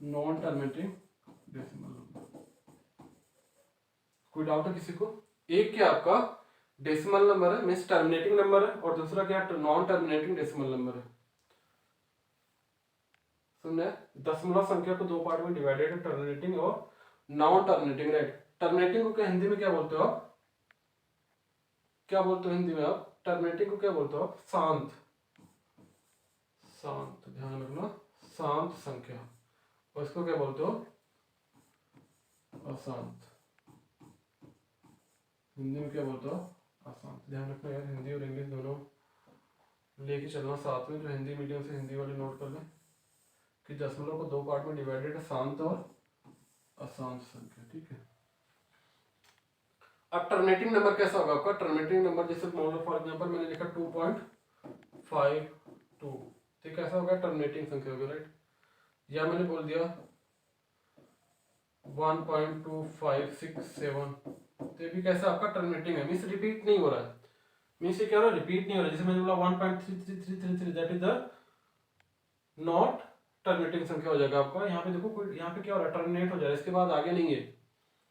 Speaker 1: non terminating decimal number. कोई डाउट है किसी को? एक क्या आपका डेसिमल नंबर है, मींस टर्मिनेटिंग नंबर है, और दूसरा क्या नॉन टर्मिनेटिंग डेसिमल नंबर है। सुनना, दशमलव संख्या को दो पार्ट में डिवाइडेड है, टर्मिनेटिंग और नॉन टर्मिनेटिंग, राइट। टर्मिनेटिंग को क्या हिंदी में क्या बोलते हो आप, क्या बोलते हो हिंदी में आप, टर्मिनेटिंग को क्या बोलते हो आप, शांत, शांत, ध्यान रखना, शांत संख्या, और इसको क्या बोलते हो, अशांत। हिंदी में क्या बोलते हो, अशांत। ध्यान रखना यार, हिंदी और इंग्लिश दोनों लेके चलना साथ में। जो हिंदी मीडियम से हिंदी वाले नोट कर लें कि दशमलव को दो पार्ट में डिवाइडेड है, शांत और अशांत संख्या, ठीक है। अब टर्मिनेटिंग नंबर कैसा होगा आपका, टर्मिनेटिंग नंबर जैसे फॉर एग्जांपल मैंने लिखा 2.52, तो कैसा होगा, टर्मिनेटिंग संख्या होगी, राइट। या मैंने बोल दिया 1.2567, तो ये भी कैसा आपका टर्मिनेटिंग है, मींस रिपीट नहीं हो रहा है, मींस ये क्या हो रहा है, रिपीट नहीं हो रहा है। जैसे मैंने बोला 1.33333, that is the not terminating संख्या हो जाएगा आपका। यहाँ पे देखो कोई, यहाँ पे क्या हो रहा है, टर्मिनेट हो जा रहा है, इसके बाद आगे नहीं है,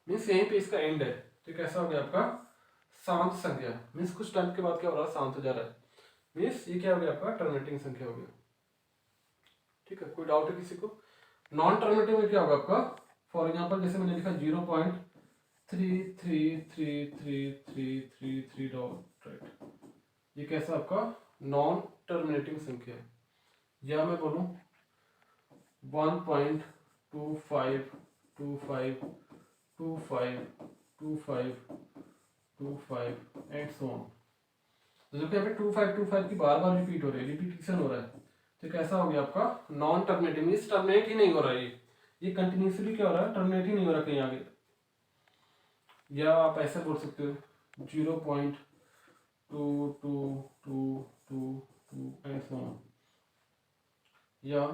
Speaker 1: मीन्स यहीं पे इसका एंड है, तो कैसा हो गया आपका शांत संख्या, मीन्स कुछ टाइम के बाद क्या हो रहा है, शांत हो जा रहा है, मीन्स ये क्या हो गया आपका टर्मिनेटिंग संख्या हो गया, ठीक है। कोई डाउट है किसी को? नॉन टर्मिनेटिंग में क्या होगा आपका, फॉर एग्जाम्पल जैसे मैंने लिखा 0.333333 डॉट, राइट, ये कैसा आपका नॉन टर्मिनेटिंग संख्या है। या मैं बोलूं 1.25252525 एंड सो ऑन। तो जो यहाँ पे 2525 की बार बार रिपीट हो रही है, रिपीटिशन हो रहा है, तो कैसा हो गया आपका नॉन टर्मिनेटिंग, मींस टर्मिनेट ही नहीं हो रहा है, ये कंटिन्यूसली क्या हो रहा है, टर्मिनेट ही नहीं हो रहा कहीं आगे। या आप ऐसे बोल सकते हो 0.2222 एंड सो ऑन, या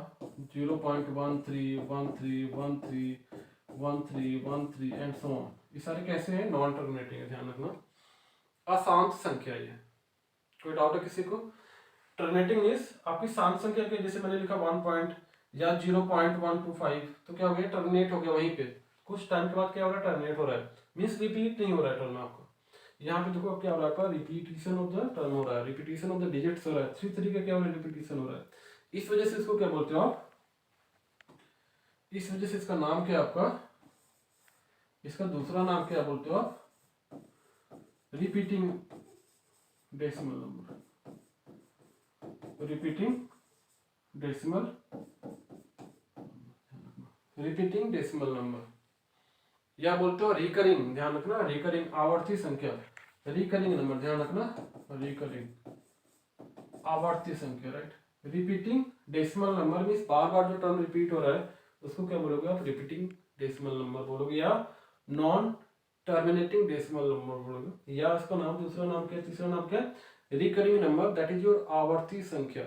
Speaker 1: 0.13131313 एंड सो ऑन। ये सारे कैसे हैं, नॉन टर्मिनेटिंग है, ध्यान रखना, अशांत संख्या ये। कोई डाउट है किसी को? टर्मिनेटिंग इज आपकी शांत संख्या के, जैसे मैंने लिखा 1 पॉइंट या 0.125, तो क्या हो गया, टर्मिनेट हो गया वहीं पे, कुछ टाइम के बाद क्या हो रहा है, टर्मिनेट हो रहा है, मीन्स रिपीट नहीं हो रहा है टर्म आपका। यहाँ पे देखो क्या हो रहा है, रिपीटिशन ऑफ द टर्म हो रहा है, रिपीटिशन ऑफ द डिजिट्स हो रहा है, 3 का क्या हो रहा है, रिपीटिशन हो रहा है। इस वजह से इसको क्या बोलते हो आप, इस वजह से इसका नाम क्या है आपका, इसका दूसरा नाम क्या बोलते हो आप, repeating decimal number, repeating decimal, repeating decimal number, या बोलते हो रिकरिंग, ध्यान रखना, रिकरिंग आवर्ती संख्या, रिकरिंग नंबर, ध्यान रखना, रिकरिंग आवर्ती संख्या, right. Repeating decimal number means बार बार जो टर्म रिपीट हो रहा है उसको क्या बोलोगे आप, रिपीटिंग डेसिमल नंबर बोलोगे या नॉन टर्मिनेटिंग डेसिमल नंबर बोलोगे, या इसका नाम दूसरा नाम क्या है, तीसरा नाम क्या है, recurring number, that is your आवर्ती संख्या।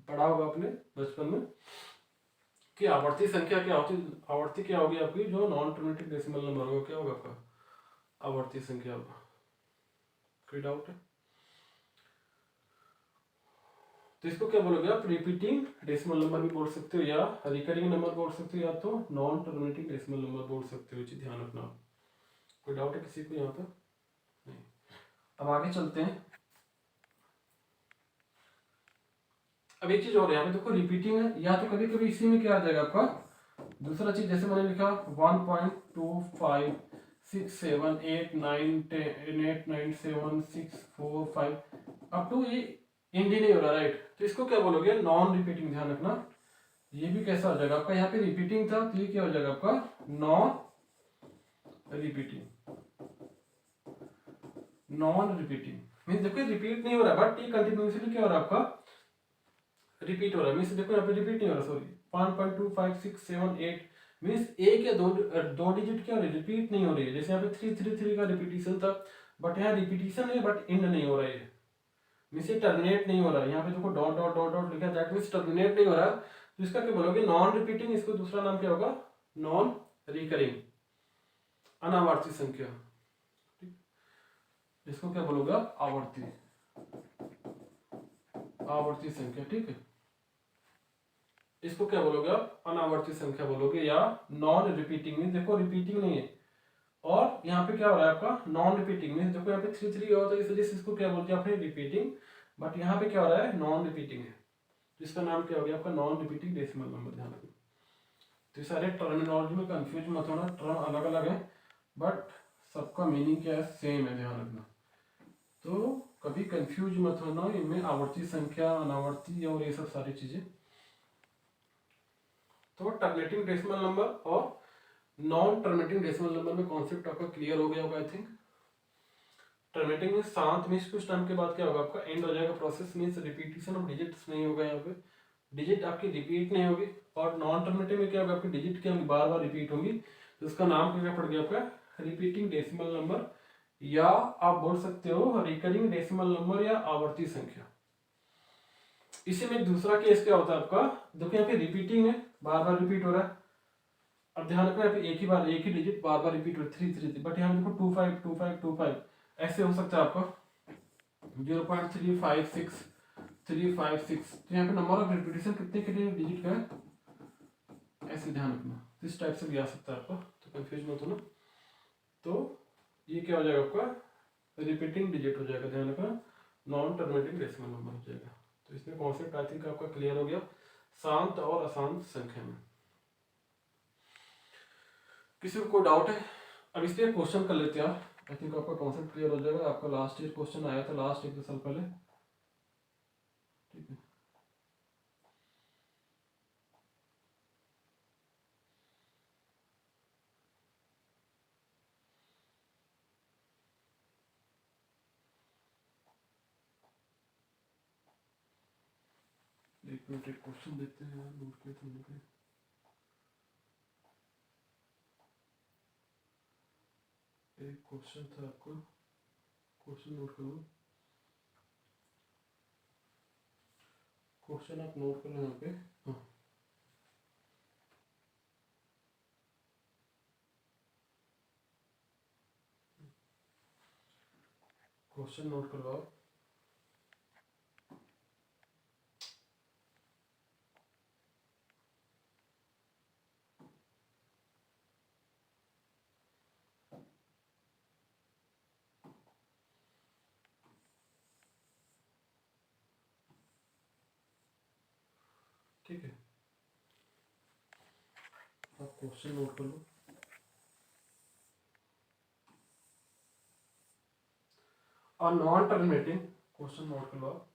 Speaker 1: पढ़ा होगा आपने बचपन में कि आवर्ती संख्या क्या होती है, आवर्ती क्या होगी आपकी, जो नॉन टर्मिनेटिंग डेसिमल नंबर होगा क्या होगा आपका, आवर्ती संख्या होगा। कोई डाउट है? तो इसको क्या बोलोगे आप, रिपीटिंग डेसिमल नंबर भी बोल सकते हो या रिकरिंग नंबर बोल सकते हो या तो नॉन टर्मिनेटिंग डेसिमल नंबर बोल सकते हो, चीज ध्यान रखना। कोई डाउट है किसी को यहाँ पर? नहीं। अब आगे चलते हैं। अब एक चीज और है यहाँ पे देखो, रिपीटिंग है या तो कभी कभी इसी में क्या आ जाएगा आपका दूसरा चीज, जैसे मैंने लिखा 1.25678910 अप टू ये इंडी नहीं हो रहा, राइट, तो इसको क्या बोलोगे, नॉन रिपीटिंग। ध्यान रखना ये भी कैसा हो जाएगा आपका, यहाँ पे रिपीटिंग था तो ये क्या हो जाएगा आपका non repeating. Non repeating means देखो रिपीट नहीं हो रहा बट ये कंटिन्यूसली क्या हो रहा है आपका रिपीट हो रहा है, मीन्स देखो यहाँ पे रिपीट नहीं हो रहा, सॉरी 1.25678 मीन्स एक या दो डिजिट क्या हो रही है, रिपीट नहीं हो रही है। जैसे यहाँ पे 333 का रिपीटिशन था बट यहाँ रिपीटिशन नहीं, बट इंड नहीं हो रहा है, मीन्स ये टर्मिनेट नहीं हो रहा है। यहाँ पे देखो डॉट डॉट डॉट डॉट लिखा है, दैट मीन्स टर्मिनेट नहीं हो रहा। तो इसका क्या बोलोगे, नॉन रिपीटिंग। इसको दूसरा नाम क्या होगा, नॉन रिकरिंग, अनावर्ती संख्या। इसको क्या बोलोगे आप, आवर्ती, आवर्ती संख्या, ठीक है। इसको क्या बोलोगे आप, अनावर्ती संख्या बोलोगे या नॉन रिपीटिंग मीन्स देखो रिपीटिंग नहीं है, और यहाँ पे क्या हो रहा है आपका नॉन रिपीटिंग मीन्स देखो यहाँ पे 3 हो तो इस वजह से इसको क्या बोलते हैं आपने रिपीटिंग, बट यहाँ पे क्या हो रहा है नॉन रिपीटिंग है, तो इसका नाम क्या हो गया आपका नॉन रिपीटिंग डेसिमल नंबर। ध्यान रखना। तो सारे टर्मिनोलॉजी में कंफ्यूज मत होना, टर्म अलग अलग है बट सबका मीनिंग क्या है, सेम है, ध्यान रखना। तो कभी कंफ्यूज मत होना, इनमें आवर्ती संख्या, अनावर्ती और ये सब सारी चीजें। तो टर्मिनेटिंग डेसिमल नंबर और नॉन टर्मिनेटिंग डेसिमल नंबर में कॉन्सेप्ट आपका क्लियर हो गया होगा आई थिंक। टर्मिनेटिंग मीन्स शांत, मीन्स कुछ टाइम के बाद क्या होगा आपका एंड हो जाएगा process, means repetition of digits नहीं होगा, यहाँ पे डिजिट आपकी रिपीट नहीं होगी। और नॉन टर्मिनेटिंग में क्या होगा, आपकी डिजिट क्या बार बार रिपीट होगी, तो इसका नाम क्या पड़ गया आपका रिपीटिंग डेसिमल नंबर, या आप बोल सकते हो रिकरिंग डेसिमल नंबर या आवर्ती संख्या। इसी में दूसरा केस क्या होता है आपका, देखो यहाँ पे रिपीटिंग है, बार बार रिपीट हो रहा है। अब ध्यान रखना यहाँ पे एक ही डिजिट बार बार रिपीट हो रहा है 3 बट यहाँ देखो 252525 ऐसे हो सकता है आपका 0.356 356, तो यहाँ पे नंबर ऑफ रिपीटेशन कितने कितने डिजिट का है, ऐसे ध्यान रखना। इस टाइप से भी आ सकता है आपका, तो कंफ्यूज मत होना। तो ये क्या हो जाएगा आपका रिपीटिंग डिजिट हो जाएगा, ध्यान रखना, नॉन टर्मिनेटिंग डेसिमल नंबर हो जाएगा। तो इसमें कॉन्सेप्ट आई थिंक आपका क्लियर हो गया शांत और अशांत संख्या में। किसी को कोई डाउट है? अब इसलिए क्वेश्चन कर लेते हैं आप, आई थिंक आपका कॉन्सेप्ट क्लियर हो जाएगा। आपका लास्ट ईयर क्वेश्चन आया था लास्ट 1-2 साल पहले, ठीक है। एक मिनट एक क्वेश्चन देखते हैं, नोट किया था मैंने कहीं। एक क्वेश्चन था आपका, क्वेश्चन नोट कर लो, क्वेश्चन आप नोट कर लो यहाँ पे। हाँ, क्वेश्चन नोट कर लो आप। ठीक है, आप क्वेश्चन नोट कर लो। और नॉन टर्मिनेटिंग, क्वेश्चन नोट कर लो आप।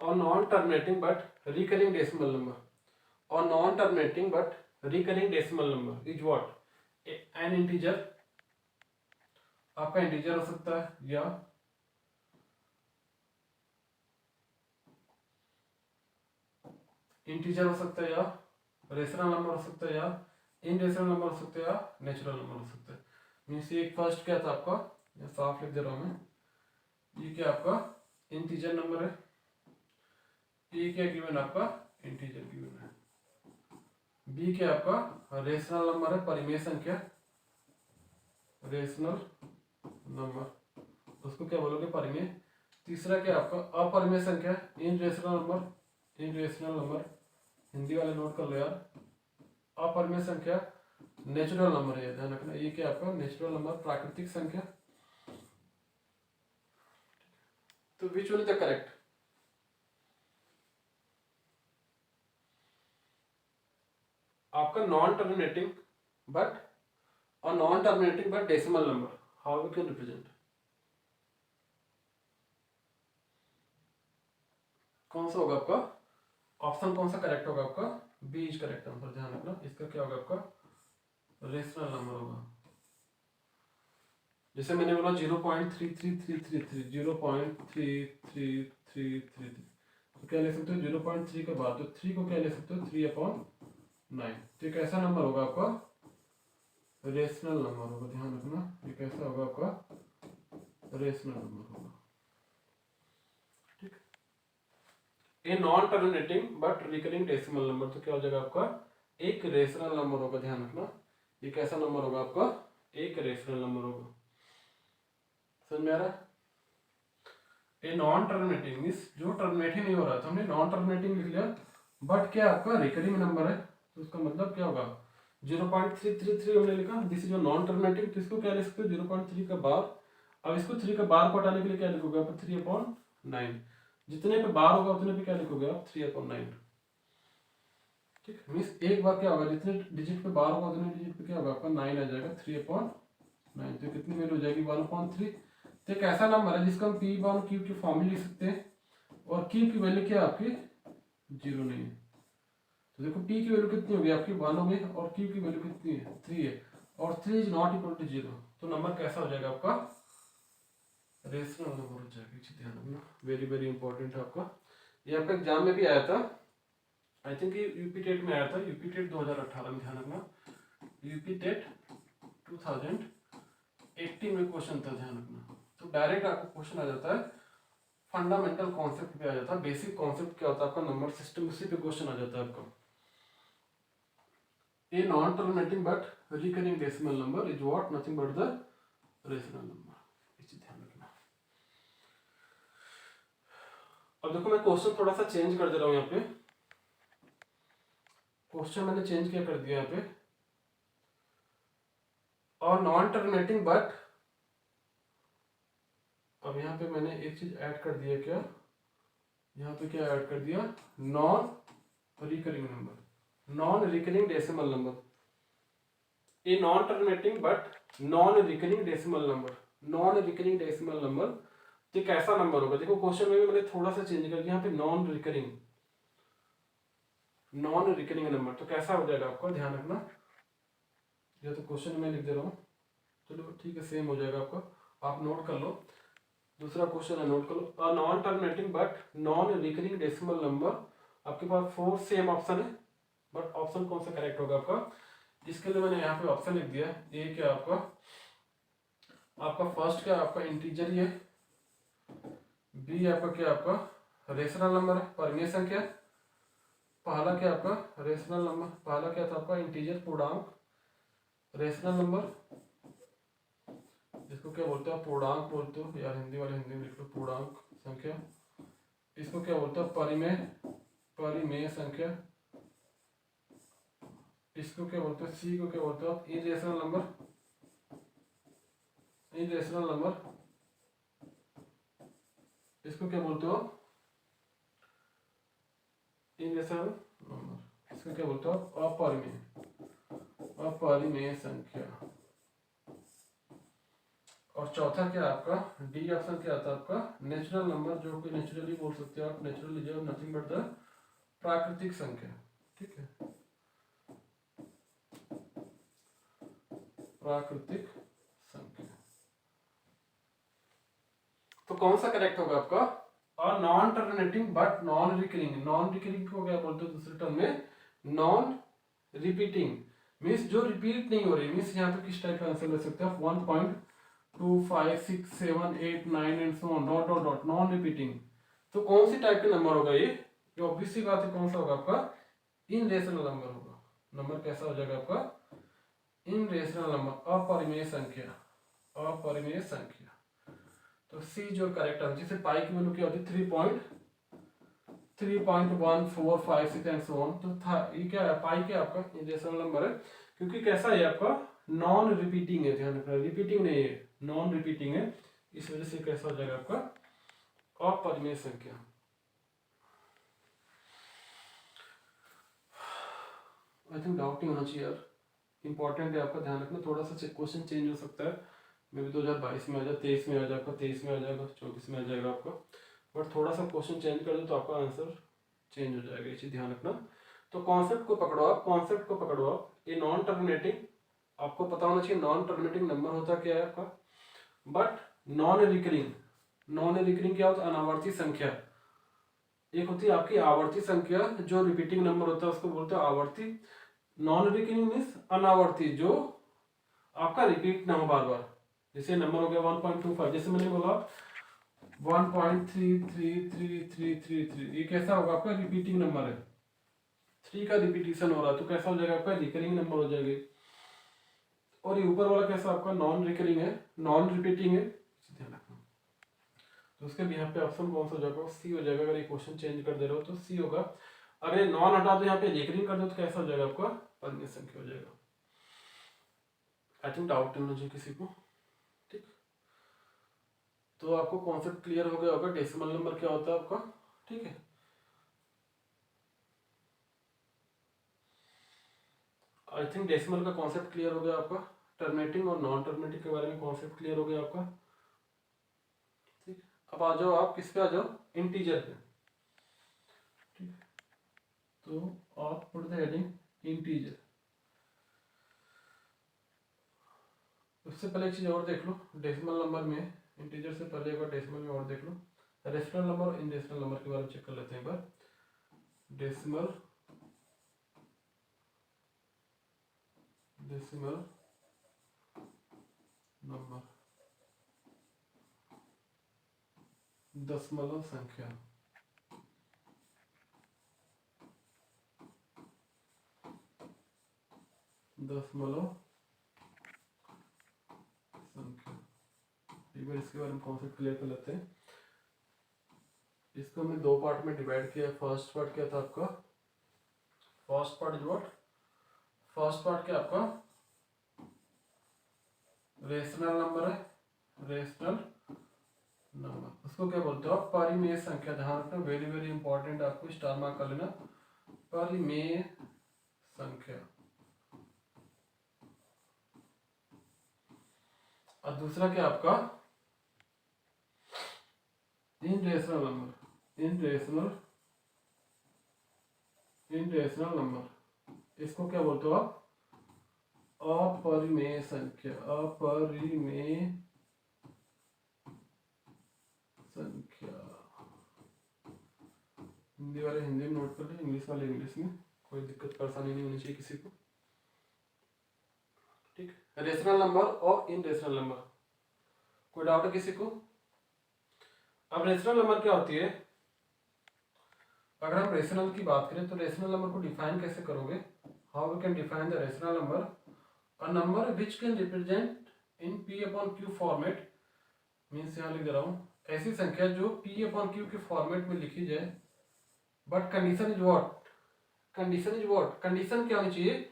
Speaker 1: और non terminating but recurring decimal number, और non terminating but recurring decimal number is what, an integer, आपका इंटीजर हो सकता है या इंटीजर हो सकता है या रेशनल नंबर हो सकता है या इनरेशनल नंबर हो सकते हैं या नेचुरल नंबर हो सकते हैं। मीन्स ये फर्स्ट क्या था आपका, ये साफ लिख दे रहा हूँ मैं, ये क्या आपका इंटीजर नंबर है, ए क्या गिवन आपका इंटीजर गिवन है, बी क्या आपका रेशनल नंबर है, परिमेय संख्या, रेशनल नंबर, उसको क्या बोलोगे परिमेय। तीसरा क्या आपका अपरिमेय संख्या, इन रेशनल नंबर, इन रेशनल नंबर, हिंदी वाले नोट कर लो यार, अपरिमेय संख्या नेचुरल नंबर है, ध्यान रखना, ये क्या आपका नेचुरल नंबर, प्राकृतिक संख्या। तो which one is the correct, आपका नॉन टर्मिनेटिंग बट और non terminating but decimal number, how we can represent, कौन सा होगा आपका ऑप्शन, कौन सा करेक्ट होगा आपका, बी इज करेक्ट आंसर, ध्यान रखना। इसका क्या होगा आपका रेशनल नंबर होगा, जैसे मैंने बोला 0.3333, 0.3333, तो क्या ले सकते हो 0.3 के बाद, तो 3 को क्या ले सकते हो 3/9, तो एक ऐसा नंबर होगा आपका रेशनल नंबर होगा, ध्यान रखना, ये कैसा होगा आपका रेशनल नंबर होगा, ठीक। A non terminating but recurring decimal number, तो क्या हो जाएगा आपका एक रेशनल नंबर होगा, ध्यान रखना, ये कैसा नंबर होगा आपका एक रेशनल नंबर होगा, समझ में आ रहा है। ए नॉन टर्मिनेटिंग मीन्स जो टर्मिनेट ही नहीं हो रहा था, हमने नॉन टर्मिनेटिंग लिख लिया, बट क्या आपका रिकरिंग नंबर है, तो उसका मतलब क्या होगा 0.333 हमने लिखा, दिस इज नॉन टर्मिनेटिंग, तो इसको क्या लिख सकते हो 0.3 का बार, अब इसको 3 का बार को हटाने के लिए क्या लिखोगे आप 3/9, जितने पे बार होगा उतने पे क्या लिखोगे आप 3/9, ठीक। मीन्स एक बार क्या होगा जितने डिजिट पे बार होगा उतने डिजिट पे क्या होगा आपका 9 आ जाएगा, 3/9, तो कितनी वैल्यू हो जाएगी 1/3। तो एक ऐसा नंबर है जिसको हम पी बाउंड क्यू की फॉर्म में लिख सकते हैं, और क्यू की वैल्यू क्या है आपकी 0 नहीं है, तो देखो पी की वैल्यू कितनी होगी आपकी 1 होगी, और क्यू की वैल्यू कितनी है 3 है, और 3 इज नॉट इक्वल टू 0, तो नंबर कैसा हो जाएगा आपका रेशनल नंबर हो जाएगा, इसे ध्यान रखना, वेरी वेरी इंपॉर्टेंट है आपका, ये आपका एग्जाम में भी आया था, आई थिंक ये यूपी टेट में आया था, यूपी टेट 2018 में, ध्यान रखना, यूपी टेट 2018 में क्वेश्चन था, ध्यान रखना, तो डायरेक्ट आपको क्वेश्चन आ जाता है, फंडामेंटल कॉन्सेप्ट पे आ जाता है, बेसिक कॉन्सेप्ट क्या होता है आपका नंबर सिस्टम, उसी पे क्वेश्चन आ जाता है आपका। A non terminating but recurring decimal number is what, nothing but the rational number, इसे ध्यान रखना। अब देखो मैं क्वेश्चन थोड़ा सा चेंज कर दे रहा हूँ, यहाँ पे क्वेश्चन मैंने चेंज क्या कर दिया यहाँ पे, और नॉन टर्मिनेटिंग बट, अब यहाँ पे मैंने एक चीज ऐड कर दिया, क्या यहाँ पे क्या ऐड कर दिया, non recurring number, non recurring decimal number, a non terminating but non recurring decimal number, non recurring decimal number, तो कैसा नंबर होगा, देखो क्वेश्चन में भी मैंने थोड़ा सा चेंज कर दिया, यहाँ पे non recurring, non recurring number, तो कैसा हो जाएगा आपका ध्यान रखना, ये तो क्वेश्चन में लिख दे रहा हूँ, चलो ठीक है सेम हो जाएगा आपका, आप नोट कर लो, दूसरा क्वेश्चन है नोट कर लो, a non terminating but non recurring decimal number, आपके पास 4 सेम ऑप्शन है, बट ऑप्शन कौन सा करेक्ट होगा आपका, इसके लिए मैंने यहाँ पे ऑप्शन लिख दिया, ए क्या आपका फर्स्ट क्या आपका इंटीजर ही है, बी आपका क्या आपका रेशनल नंबर है, परिमेय संख्या, पहला क्या आपका रेशनल नंबर, पहला क्या था आपका इंटीजर पूर्णांक, रेशनल नंबर इसको क्या बोलते हो पूर्णांक बोलते हो यार, हिंदी वाले हिंदी में लिख लो पूर्णांक संख्या, इसको क्या बोलते हो परिमेय, परिमेय संख्या, इसको क्या बोलते हो सी को क्या बोलते हो आप इरेशनल नंबर, इरेशनल नंबर, इसको क्या बोलते हो इरेशनल नंबर, इसको क्या बोलते हो अपरिमेय, अपरिमेय संख्या, और चौथा क्या आपका डी ऑप्शन क्या आता है आपका नेचुरल नंबर, जो कि नेचुरली बोल सकते हो आप, नेचुरली जो नथिंग बट द प्राकृतिक संख्या, ठीक है, प्राकृतिक संख्या, तो कौन सा करेक्ट होगा आपका, और non terminating but non recurring, non recurring को क्या बोलते हो दूसरे टर्म में नॉन रिपीटिंग, मीन्स जो रिपीट नहीं हो रही, मीन्स यहाँ पे किस टाइप का आंसर ले सकते हैं 1.256789 and so on dot dot dot non repeating. तो कौन सी टाइप के नंबर होगा ये ऑब्वियस सी बात है, कौन सा होगा आपका इन रेशनल नंबर होगा। नंबर कैसा हो जाएगा आपका इन रेशनल नंबर, अपरिमेय संख्या, अपरिमेय संख्या। तो सी जो करेक्ट आंसर, जैसे पाई की वैल्यू क्या होती है 3.1456 एंड सो ऑन। तो था ये क्या है पाई क्या आपका रेशनल नंबर है, क्योंकि कैसा है आपका नॉन रिपीटिंग है, ध्यान रखना रिपीटिंग नहीं है नॉन रिपीटिंग है, इस वजह से कैसा हो जाएगा आपका अपरिमेय संख्या। आई थिंक डाउट नहीं होना चाहिए यार, इंपॉर्टेंट है आपका ध्यान रखना। थोड़ा सा क्वेश्चन चेंज हो सकता है, मे भी 2022 में आ जाए, 23 में आ जाएगा, 23 में आ जाएगा, 24 में आ जाएगा आपका, बट थोड़ा सा क्वेश्चन चेंज कर दो तो आपका आंसर चेंज हो जाएगा, ये चीज ध्यान रखना। तो कॉन्सेप्ट को पकड़ो आप, कॉन्सेप्ट को पकड़ो आप। ये नॉन टर्मिनेटिंग आपको पता होना चाहिए, नॉन टर्मिनेटिंग नंबर होता क्या है आपका, but non recurring, non recurring क्या होता है अनावर्ती संख्या। एक होती है आपकी आवर्ती संख्या, जो रिपीटिंग नंबर होता है उसको बोलते हैं आवर्ती। नॉन रिकरिंग मीन्स अनावर्ती, जो आपका रिपीट ना हो बार बार। जैसे नंबर हो गया 1.25, जैसे मैंने बोला 1.333333, ये कैसा होगा आपका रिपीटिंग नंबर है, 3 का रिपीटिशन हो रहा है, तो कैसा हो जाएगा आपका रिकरिंग नंबर हो जाएगा। और ये ऊपर वाला कैसा आपका नॉन रिकरिंग है, नॉन रिपीटिंग है, ध्यान रखना। तो उसके यहाँ पे ऑप्शन कौन सा हो जाएगा सी हो जाएगा। अगर ये क्वेश्चन चेंज कर दे रहे हो तो सी होगा। अगर ये नॉन हटा दो यहाँ पे रिकरिंग कर दो तो कैसा हो जाएगा आपका परिमेय संख्या हो जाएगा। आई थिंक डाउट नहीं मुझे किसी को, ठीक। तो आपको कॉन्सेप्ट क्लियर हो गया होगा, डेसिमल नंबर क्या होता है आपका, ठीक है। आई थिंक डेसिमल का कॉन्सेप्ट क्लियर हो गया आपका, टर्मिनेटिंग और नॉन टर्मिनेटिंग के बारे में कॉन्सेप्ट क्लियर हो गया आपका, ठीक। अब आ जाओ आप किस पे आ जाओ, इंटीजर पे, ठीक। तो आप पुट द हेडिंग इंटीजर। उससे पहले एक चीज और देख लो, डेसिमल नंबर में इंटीजर से पहले एक बार डेसिमल में और देख लो, रेशनल नंबर और इनरेशनल नंबर के बारे में चेक कर लेते हैं एक बार। डेसिमल, डेसिमल नंबर, दशमलव संख्या, दशमलव संख्या। एक बार इसके बारे में कॉन्सेप्ट क्लियर कर लेते हैं। इसको हमने दो पार्ट में डिवाइड किया। फर्स्ट पार्ट क्या था आपका, first part is what, first part क्या आपका रेशनल नंबर है, रेशनल नंबर, उसको क्या बोलते हो आप परिमेय संख्या। ध्यान रखना वेरी वेरी इंपॉर्टेंट, आपको स्टार मार्क कर लेना, परिमेय संख्या। और दूसरा क्या आपका इनरेशनल नंबर, इनरेशनल, इनरेशनल नंबर, इसको क्या बोलते हो आप अपरिमेय संख्या, अपरिमेय संख्या। हिंदी वाले हिंदी में नोट कर ले, इंग्लिश वाले इंग्लिश में, कोई दिक्कत परेशानी नहीं होनी चाहिए किसी को, ठीक। रेशनल नंबर और इनरेशनल नंबर, कोई डाउट है किसी को। अब रेशनल नंबर क्या होती है, अगर हम रेशनल की बात करें तो रेशनल नंबर को डिफाइन कैसे करोगे, how we can define the rational number, a number which can represent in p upon q format, means यहाँ लिख दे रहा हूँ ऐसी संख्या जो p अपॉन q के फॉर्मेट में लिखी जाए, but condition is what, condition is what, condition क्या होनी चाहिए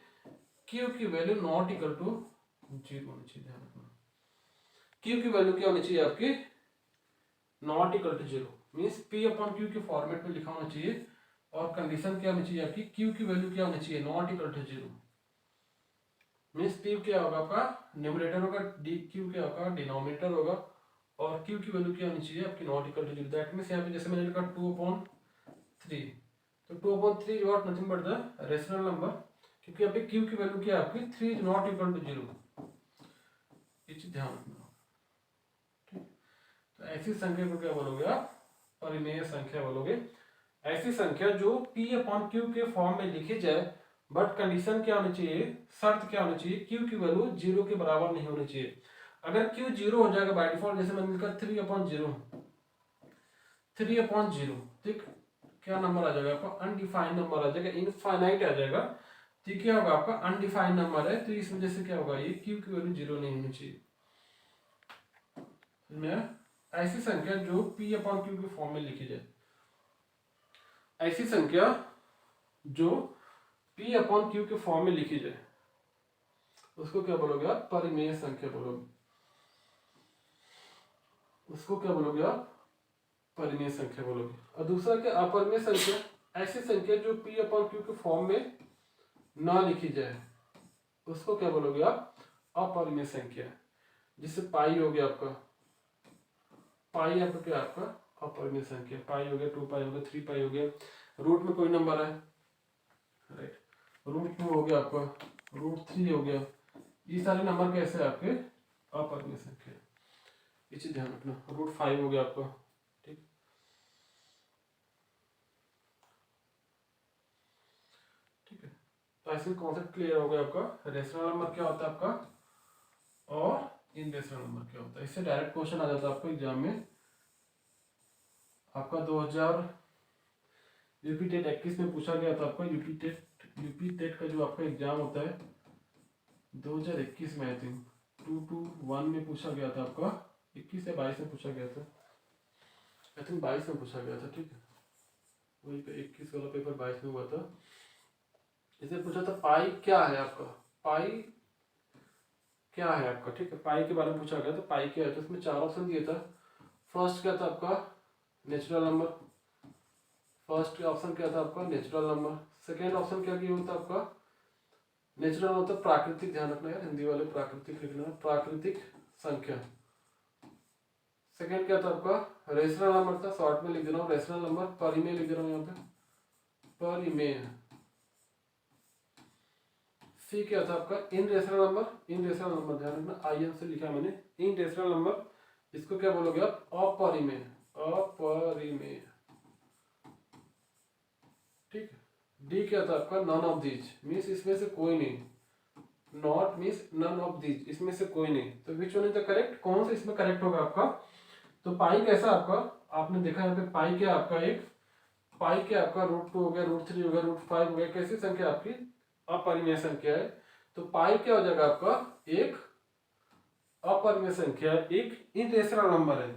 Speaker 1: q की वैल्यू नॉट इक्वल टू 0 होनी चाहिए। ध्यान रखना q की वैल्यू क्या होनी चाहिए आपकी not equal to 0, means p upon q के फॉर्मेट में लिखा होना चाहिए, और कंडीशन क्या होनी चाहिए आपकी q की वैल्यू क्या होनी चाहिए not equal to 0, means p क्या होगा आपका न्यूमरेटर होगा, q क्या होगा डिनोमिनेटर होगा, और q की वैल्यू क्या होनी चाहिए आपकी not equal to 0। That means यहाँ पे जैसे मैंने लिखा 2/3, तो 2/3 is what nothing but the rational number, क्योंकि अभी q की वैल्यू क्या है आपकी 3 इज नॉट इक्वल टू 0, ये चीज ध्यान रखना, ठीक। तो ऐसी संख्या को क्या बोलोगे आप परिमेय संख्या बोलोगे, ऐसी संख्या जो p अपॉन q के फॉर्म में लिखी जाए बट कंडीशन क्या होनी चाहिए, शर्त क्या होनी चाहिए, क्यू की वैल्यू 0 के बराबर नहीं होनी चाहिए। अगर क्यू 0 हो जाएगा बाय डिफॉल्ट, जैसे मैंने लिखा 3/0, 3/0, ठीक, क्या नंबर आ जाएगा आपका, अनडिफाइंड नंबर आ जाएगा, इनफाइनाइट आ जाएगा। तो क्या होगा आपका अनडिफाइंड नंबर है, तो इस वजह से क्या होगा, ये क्यू की वैल्यू 0 नहीं होनी चाहिए। ऐसी संख्या जो P/Q के फॉर्म में लिखी जाए, ऐसी संख्या जो P/Q के फॉर्म में लिखी जाए उसको क्या बोलोगे आप, परिमेय संख्या बोलोगे। उसको क्या बोलोगे आप, परिमेय संख्या बोलोगे। और दूसरा क्या, अपरिमेय संख्या, ऐसी संख्या जो P/Q के फॉर्म में ना लिखी जाए उसको क्या बोलोगे आप, अपरिमेय संख्या। जिससे पाई हो गया आपका, पाई आपका क्या, आपका अपरिमेय संख्या, पाई हो गया, 2 पाई हो गया, 3 पाई हो गया, रूट में कोई नंबर है, राइट, √2 हो गया आपका, √3 हो गया, ये सारे नंबर कैसे हैं आपके, अपरिमेय संख्या। ये चीज ध्यान रखना। √5 हो गया आपका, ठीक, ठीक है। तो ऐसे कॉन्सेप्ट क्लियर हो गया आपका, रेशनल नंबर क्या होता है आपका और इनरेशनल नंबर क्या होता है। इससे डायरेक्ट क्वेश्चन आ जाता है आपको एग्जाम में। आपका 2000 यूपी टेट 21 में पूछा गया था आपका, यूपी टेट का जो आपका एग्जाम होता है 2021 में, आई थिंक 221 में पूछा गया था आपका, 21 या 22 में पूछा गया था, आई थिंक 22 में पूछा गया था, ठीक है, वही पे 21 वाला पेपर 22 में हुआ था। इसे पूछा था पाई क्या है आपका, पाई क्या है आपका, ठीक है, पाई के बारे में पूछा गया, तो पाई क्या है, तो इसमें 4 ऑप्शन दिया था। फर्स्ट क्या था आपका, नेचुरल नंबर, फर्स्ट ऑप्शन क्या था आपका, नेचुरल नंबर। सेकेंड ऑप्शन क्या किया था आपका, नेचुरल मतलब प्राकृतिक, ध्यान रखना है हिंदी वाले, प्राकृतिक लिखना, प्राकृतिक संख्या। सेकेंड क्या था आपका, रेशनल नंबर था, शॉर्ट में लिख दे रहा हूँ रेशनल नंबर, परिमेय लिख दे रहा हूँ यहाँ पे, परिमेय। सी क्या था आपका, इन रेशनल नंबर, इन रेशनल नंबर ध्यान रखना, आई एन से लिखा मैंने, इन रेशनल नंबर, इसको क्या बोलोगे आप, अपरिमेय, अपरिमेय, ठीक है। डी क्या था आपका, नन ऑफ दीज, मीन्स इसमें से कोई नहीं, not means none of these, इसमें से कोई नहीं, तो which one is the correct, कौन सा इसमें करेक्ट होगा आपका। तो पाई कैसा आपका, आपने देखा यहाँ पे पाई क्या आपका, एक पाई क्या आपका, √2 हो गया, √3 हो गया, √5 हो गया, कैसी संख्या आपकी, अपरिमेय संख्या है। तो पाई क्या हो जाएगा आपका, एक अपरिमेय संख्या, एक इरेशनल नंबर है।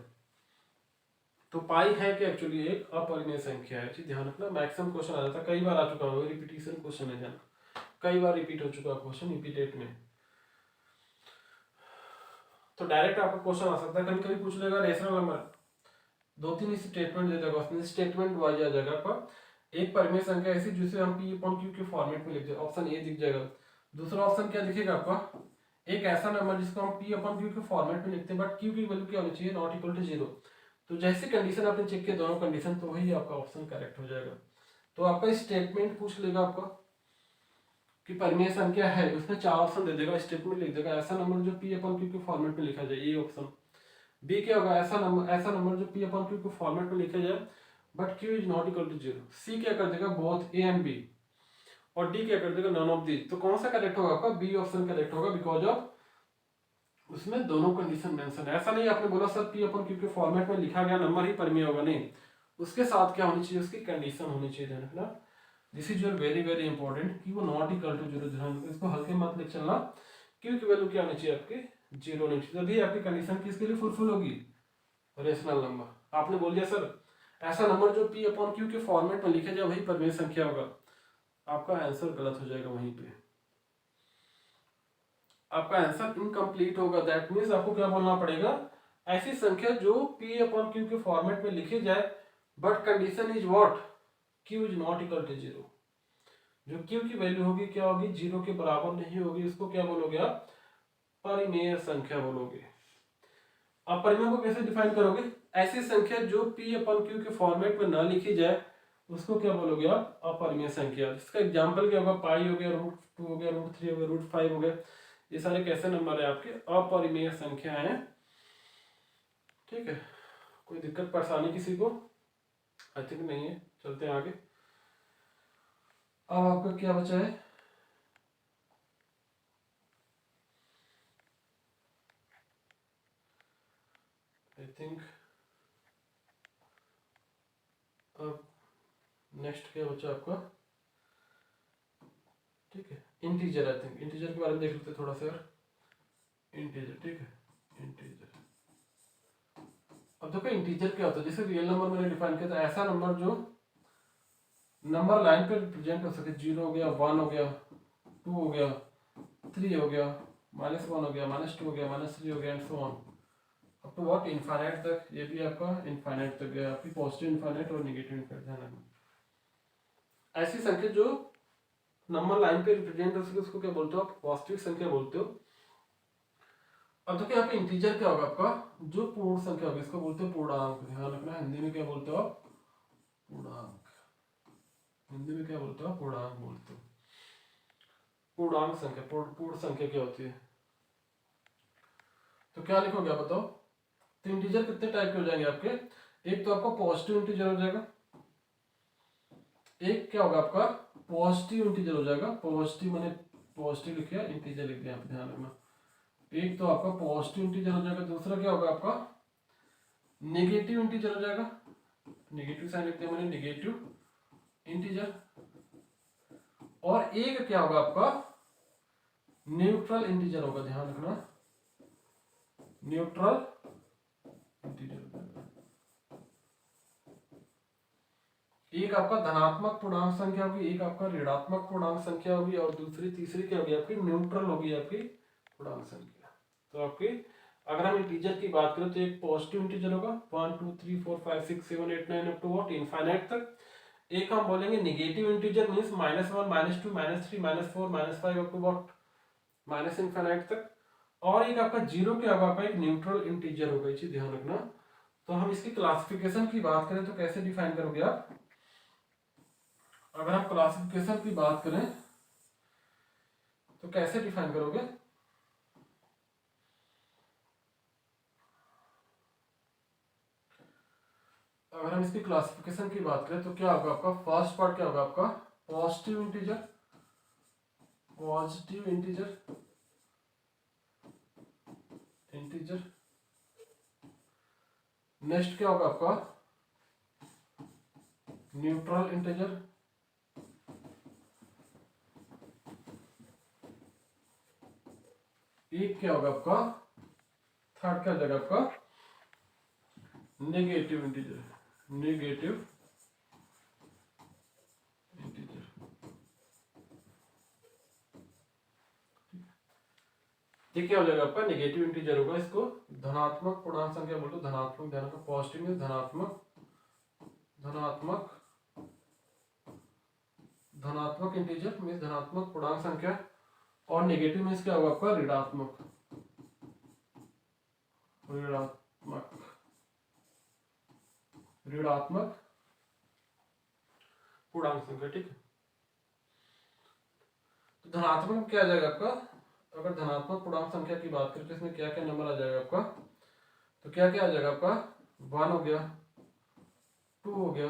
Speaker 1: तो पाई है कि एक्चुअली एक अपरिमेय संख्या है, चीज ध्यान रखना, मैक्सिमम क्वेश्चन आ जाता है, कई बार आ चुका होगा, रिपीटिशन क्वेश्चन है, ध्यान, कई बार रिपीट हो चुका क्वेश्चन रिपीटेड में। तो डायरेक्ट आपका क्वेश्चन आ सकता है, कभी कभी पूछ लेगा रेशनल नंबर, 2-3 स्टेटमेंट दे देगा उसमें, स्टेटमेंट वाइज आ जाएगा आपका, एक परिमेय संख्या ऐसी जिसे हम P/Q के फॉर्मेट में लिख दे, ऑप्शन ए दिख जाएगा। दूसरा ऑप्शन क्या दिखेगा आपका, एक ऐसा नंबर जिसको हम P/Q के फॉर्मेट में लिखते हैं बट Q की वैल्यू क्या होनी चाहिए, नॉट इक्वल टू 0। तो जैसे कंडीशन आपने चेक किया दोनों कंडीशन, तो वही आपका ऑप्शन करेक्ट हो जाएगा। तो आपका स्टेटमेंट पूछ लेगा आपका कि परिमेय संख्या है, उसमें 4 ऑप्शन दे देगा, स्टेटमेंट लिख देगा ऐसा नंबर जो P/Q के फॉर्मेट में लिखा जाए, ये ऑप्शन। बी क्या होगा, ऐसा नंबर जो P/Q के फॉर्मेट में लिखा जाए but Q is not equal to 0। C क्या कर देगा, बोथ ए एंड बी। और डी क्या कर देगा, नन ऑफ दीज। तो कौन सा करेक्ट होगा आपका, बी ऑप्शन करेक्ट होगा, बिकॉज ऑफ उसमें दोनों कंडीशन मेंशन है। ऐसा नहीं आपने बोला सर P/Q के फॉर्मेट में लिखा गया नंबर ही परिमेय होगा, नहीं, उसके साथ क्या होनी चाहिए, उसकी कंडीशन होनी चाहिए, ध्यान रखना। This is your very very important, कि वो नॉट इक्वल टू 0, ध्यान, इसको हल्के मत लिख चलना। Q की वैल्यू क्या होनी चाहिए आपकी, 0 नहीं चाहिए, तभी आपकी कंडीशन किसके लिए फुलफिल होगी, रेशनल नंबर। आपने बोल दिया सर ऐसा नंबर जो P/Q के फॉर्मेट में लिखा जाए वही परिमेय संख्या होगा, आपका आंसर गलत हो जाएगा, वहीं पे आपका आंसर इनकम्प्लीट होगा। दैट मीन्स आपको क्या बोलना पड़ेगा, ऐसी संख्या जो P/Q के फॉर्मेट में लिखी जाए but condition is what, Q is not equal to 0। जो Q की वैल्यू होगी क्या होगी, 0 के बराबर नहीं होगी, इसको क्या बोलोगे आप, परिमेय संख्या बोलोगे। आप परिमेय को कैसे डिफाइन करोगे, ऐसी संख्या जो P/Q के फॉर्मेट में ना लिखी जाए उसको क्या बोलोगे आप, अपरिमेय संख्या। इसका एग्जांपल क्या होगा, पाई हो गया, √2 हो गया, √3 हो गया, √5 हो गया, ये सारे कैसे नंबर है आपके, अपरिमेय संख्या है, ठीक है। कोई दिक्कत परेशानी किसी को, आई थिंक नहीं है, चलते हैं आगे। अब आपका क्या बचा है, आई थिंक अब नेक्स्ट क्या बचा आपका, ठीक है, इंटीजर। आई थिंक इंटीजर के बारे में देख लेते हैं थोड़ा सा यार। इंटीजर, ठीक है, इंटीजर। अब देखो इंटीजर क्या होता है, जैसे रियल नंबर मैंने डिफाइन किया था, ऐसा नंबर जो नंबर लाइन पे रिप्रेजेंट हो सके। 0 हो गया, 1 हो गया, 2 हो गया, 3 हो गया, -1 हो गया, -2 हो गया, -3 हो गया, and so on up to what, infinite तक। ये भी आपका इनफाइनाइट तक गया, आपकी पॉजिटिव इनफाइनाइट और नेगेटिव इनफाइनाइट। ध्यान रखना ऐसी संख्या जो नंबर लाइन पे रिप्रेजेंट हो सके उसको क्या बोलते हो आप, वास्तविक संख्या बोलते हो। अब देखो यहाँ पे इंटीजर क्या होगा आपका, जो पूर्ण संख्या होगी इसको बोलते हो पूर्णांक। ध्यान रखना, हिंदी में क्या बोलते हो आप, पूर्णांक। हिंदी में क्या बोलते हो, पूर्णांक बोलते हो। पूर्णांक संख्या, पूर्ण संख्या क्या होती है, तो क्या लिखोगे आप बताओ। तो इंटीजर कितने टाइप के हो जाएंगे आपके, एक तो आपका पॉजिटिव इंटीजर हो जाएगा, एक क्या होगा आपका पॉजिटिव इंटीजर हो जाएगा। पॉजिटिव माने पॉजिटिव लिखिए, इंटीजर लिख दिया, ध्यान रखना। एक तो आपका पॉजिटिव इंटीजर हो जाएगा, दूसरा क्या होगा आपका नेगेटिव इंटीजर हो जाएगा। नेगेटिव साइन लिखते हैं मैंने, नेगेटिव इंटीजर। और एक क्या होगा आपका न्यूट्रल इंटीजर होगा। ध्यान रखना, न्यूट्रल इंटीजर। एक आपका धनात्मक पूर्णांक संख्या होगी, एक आपका ऋणात्मक पूर्णांक संख्या होगी, और दूसरी तीसरी क्या होगी आपकी न्यूट्रल होगी आपकी पूर्णांक संख्या। तो आपकी अगर हम इंटीजर की बात करें तो एक पॉजिटिव इंटीजर होगा 1 2 3 4 5 6 7 8 9 अप टू व्हाट इनफाइनाइट तक। एक हम बोलेंगे negative integer means -1 -2 -3 -4 -5 up to what minus infinite तक। और एक आपका जीरो क्या होगा आपका एक न्यूट्रल इंटीजर होगा, ये चीज ध्यान रखना। तो हम इसकी क्लासिफिकेशन की बात करें तो कैसे डिफाइन करोगे आप, अगर आप क्लासिफिकेशन की बात करें तो कैसे डिफाइन करोगे। अगर हम इसकी क्लासिफिकेशन की बात करें तो क्या होगा आपका फर्स्ट पार्ट क्या होगा आपका positive integer, positive integer, integer. Next क्या होगा आपका न्यूट्रल इंटीजर, एक क्या होगा आपका थर्ड क्या हो जाएगा आपका नेगेटिव इंटीजर, नेगेटिव इंटीजर। ये क्या हो जाएगा आपका नेगेटिव इंटीजर होगा, इसको धनात्मक पूर्णांक संख्या बोलते, धनात्मक। ध्यान रखो पॉजिटिव में धनात्मक, धनात्मक, धनात्मक इंटीजर मीन्स धनात्मक पूर्णांक संख्या। और नेगेटिव मीन्स क्या होगा आपका ऋणात्मक, ऋणात्मक, ऋणात्मक पूर्णांक संख्या। ठीक है, तो धनात्मक में क्या आ जाएगा आपका, अगर धनात्मक पूर्णांक संख्या की बात करें तो इसमें क्या क्या नंबर आ जाएगा आपका, तो क्या क्या आ जाएगा आपका 1 हो गया, 2 हो गया,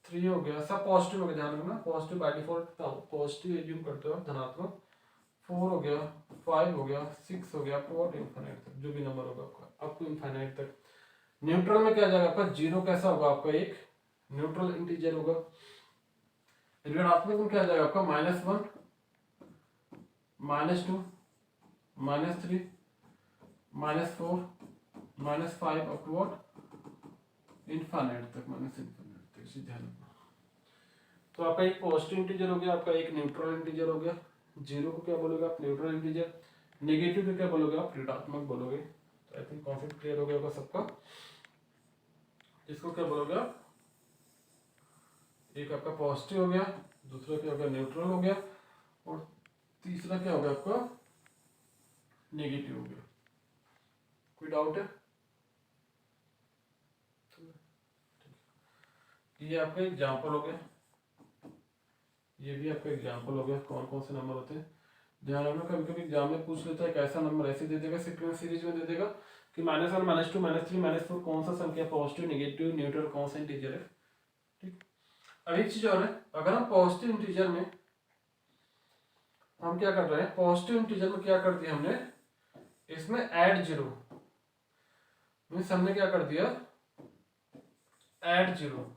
Speaker 1: 3 हो गया, सब पॉजिटिव हो गया। ध्यान रखना positive by default positive assume करते हो धनात्मक। 4 हो गया, 5 हो गया, 6 हो गया, अप टू इनफाइनाइट तक जो भी नंबर होगा आपका अप टू इनफाइनाइट तक। न्यूट्रल में क्या जाएगा आपका जीरो कैसा होगा आपका एक न्यूट्रल इंटीजर होगा। ऋणात्मक में क्या जाएगा आपका -1 -2 -3 -4 -5 अप टू इनफाइनाइट तक, माइनस इनफाइनाइट तक। इसे ध्यान रखना। तो आपका एक पॉजिटिव इंटीजर हो गया, आपका एक न्यूट्रल इंटीजर हो गया। जीरो को क्या बोलोगे आप न्यूट्रल इंटीजर, नेगेटिव को क्या बोलोगे आप ऋणात्मक बोलोगे। तो आई थिंक कॉन्सेप्ट क्लियर हो गया होगा सबका। इसको क्या बोलोगे आप, एक आपका पॉजिटिव हो गया, दूसरा क्या हो गया न्यूट्रल हो गया, और तीसरा क्या हो गया आपका नेगेटिव हो गया। कोई डाउट है, ये आपका एग्जाम्पल हो गया, ये भी आपका एग्जाम्पल हो गया कौन कौन से नंबर होते हैं। ध्यान रखना कभी कभी एग्जाम में पूछ लेता है एक ऐसा नंबर ऐसे दे देगा सीक्वेंस सीरीज में दे देगा कि -1 -2 -3 -4 कौन सा संख्या पॉजिटिव नेगेटिव न्यूट्रल कौन सा इंटीजर है। ठीक, अब एक चीज और है, अगर हम पॉजिटिव इंटीजर में हम क्या कर रहे हैं, पॉजिटिव इंटीजर में क्या कर दिया हमने, इसमें ऐड जीरो। मीन्स हमने क्या कर दिया, ऐड जीरो।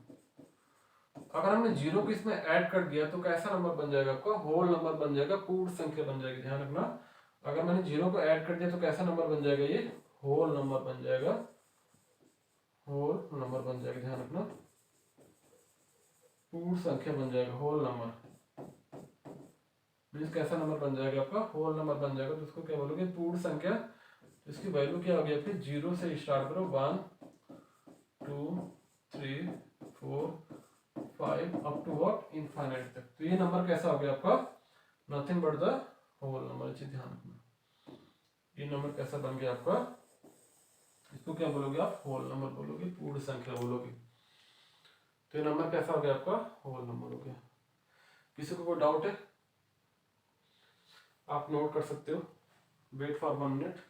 Speaker 1: अगर हमने जीरो को इसमें ऐड कर दिया तो कैसा नंबर बन जाएगा आपका, होल नंबर बन जाएगा, पूर्ण संख्या बन जाएगी। ध्यान रखना, अगर मैंने जीरो को ऐड कर दिया तो कैसा नंबर बन जाएगा, ये होल नंबर बन जाएगा, होल नंबर बन जाएगा। ध्यान रखना, पूर्ण संख्या बन जाएगा, होल नंबर मीन्स कैसा नंबर बन जाएगा आपका, होल नंबर बन जाएगा। तो उसको क्या बोलोगे, पूर्ण संख्या। इसकी वैल्यू क्या होगी आपकी, जीरो से स्टार्ट करो, 1 2 3 4 5 अप टू व्हाट, इनफाइनाइट तक। तो ये नंबर कैसा हो गया आपका, nothing but the whole number. इसे ध्यान रखना, ये नंबर कैसा बन गया आपका, इसको क्या बोलोगे आप, होल नंबर बोलोगे, पूर्ण संख्या बोलोगे। तो ये नंबर कैसा हो गया आपका, होल नंबर हो गया। किसी को कोई डाउट है, आप नोट कर सकते हो, वेट फॉर 1 मिनट।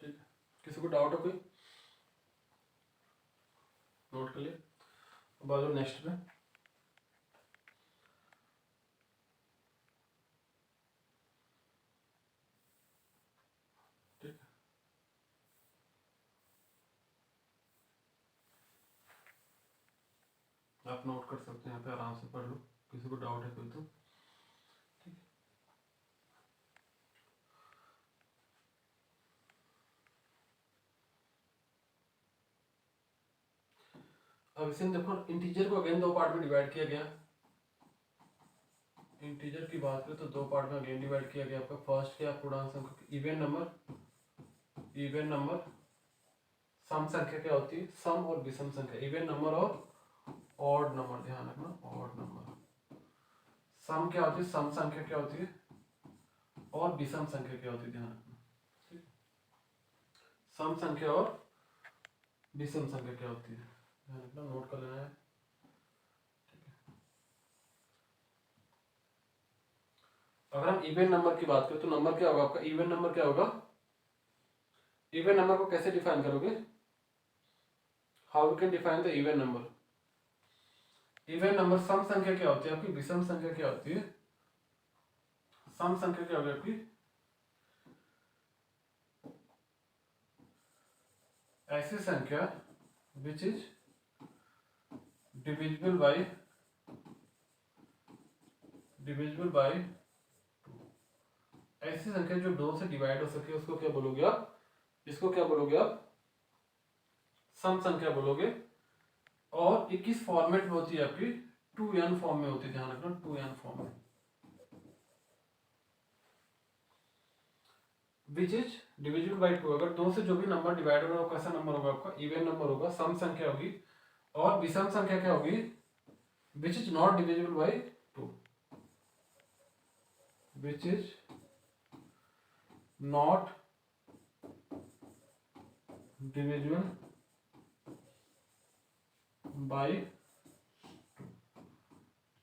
Speaker 1: ठीक है, किसी को डाउट है कोई, नोट कर लिया। अब आ जाओ नेक्स्ट में। ठीक है, आप नोट कर सकते हैं, यहाँ पे आराम से पढ़ लो, किसी को डाउट है कोई तो। ठीक है, अब इसे देखो, इंटीजर को अगेन दो पार्ट में डिवाइड किया गया। इंटीजर की बात करें तो दो पार्ट में अगेन डिवाइड किया गया आपका। फर्स्ट क्या, पूर्णांक संख्या, इवन नंबर, इवन नंबर। सम संख्या क्या होती है, सम और विषम संख्या, इवन नंबर और ऑड नंबर। ध्यान रखना, ऑड नंबर। सम क्या होती है, सम संख्या क्या होती है, और विषम संख्या क्या होती है, ध्यान रखना। ठीक, सम संख्या और विषम संख्या क्या होती है, ध्यान रखना, नोट कर लेना है। अगर हम इवन नंबर की बात करें तो नंबर क्या होगा आपका, इवन नंबर क्या होगा, इवन नंबर को कैसे डिफाइन करोगे, how you can define the even number. Even number, सम संख्या क्या होती है आपकी, विषम संख्या क्या होती है, सम संख्या क्या होगी आपकी, ऐसी संख्या विच इज डिविजिबल बाय ऐसी संख्या जो दो से डिवाइड हो सके, उसको क्या बोलोगे आप, इसको क्या बोलोगे आप, सम संख्या बोलोगे। और ये किस फॉर्मेट में होती है आपकी, 2n फॉर्म में होती है। ध्यान रखना, 2n फॉर्म में, विच इज डिविजिबल बाय 2। अगर दो से जो भी नंबर डिवाइड होगा वो कैसा नंबर होगा आपका, इवन नंबर होगा, सम संख्या होगी। और विषम संख्या क्या होगी, which is not divisible by 2, which is not divisible by 2।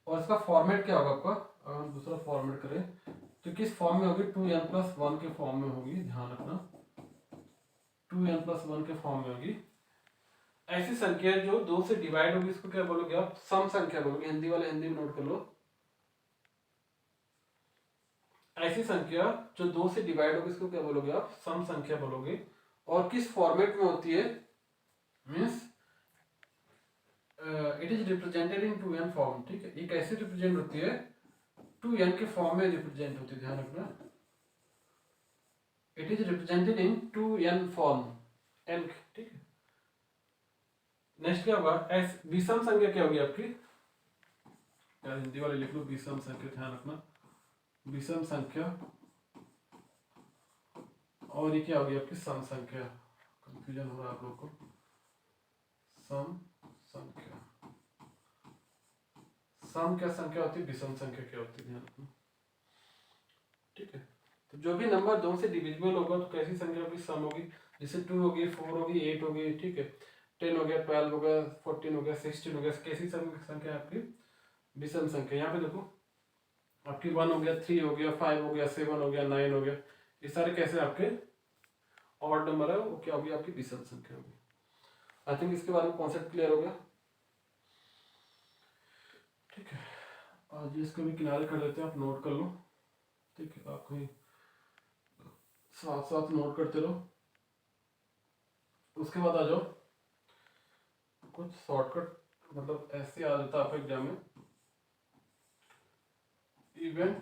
Speaker 1: और इसका फॉर्मेट क्या होगा आपका, अगर हम दूसरा फॉर्मेट करें तो किस फॉर्म में होगी, 2n+1 के फॉर्म में होगी। ध्यान रखना, 2n+1 के फॉर्म में होगी। ऐसी संख्या जो दो से डिवाइड होगी, इसको क्या बोलोगे आप, सम संख्या बोलोगे। हिंदी वाले हिंदी में नोट कर लो, ऐसी संख्या जो दो से डिवाइड होगी, इसको क्या बोलोगे आप, सम संख्या बोलोगे। और किस फॉर्मेट में होती है, means it is represented in 2n form. ठीक है, ये कैसे रिप्रेजेंट होती है, 2n के फॉर्म में रिप्रेजेंट होती है। ध्यान रखना, it is represented in 2n form, n। ठीक है, नेक्स्ट क्या होगा, विषम संख्या क्या होगी आपकी, यार हिंदी वाले लिख लो, विषम संख्या। ध्यान रखना, विषम संख्या। और ये क्या होगी आपकी, सम संख्या। कंफ्यूजन हो रहा है आप लोग को। सम संख्या, सम क्या संख्या होती है, विषम संख्या क्या होती है, ध्यान रखना। ठीक है, तो जो भी नंबर दो से डिविजिबल होगा तो कैसी संख्या होगी, सम होगी। जैसे 2 होगी, 4 होगी, 8 होगी, ठीक है, 10 हो गया, 12 हो गया, 14 हो गया, 16 हो गया, कैसी संख्या है आपकी, विषम संख्या। यहाँ पे देखो आपकी 1 हो गया, 3 हो गया, 5 हो गया, 7 हो गया, 9 हो गया, ये सारे कैसे आपके ऑड नंबर है, वो क्या होगी, आपकी विषम संख्या होगी। आई थिंक इसके बारे में कॉन्सेप्ट क्लियर हो गया। ठीक है, आज इसको भी किनारे कर लेते हैं, आप नोट कर लो। ठीक है, आप कहीं साथ साथ नोट करते रहो। उसके बाद आ जाओ कुछ शॉर्टकट, मतलब ऐसे आ जाता है आपके एग्जाम में, इवन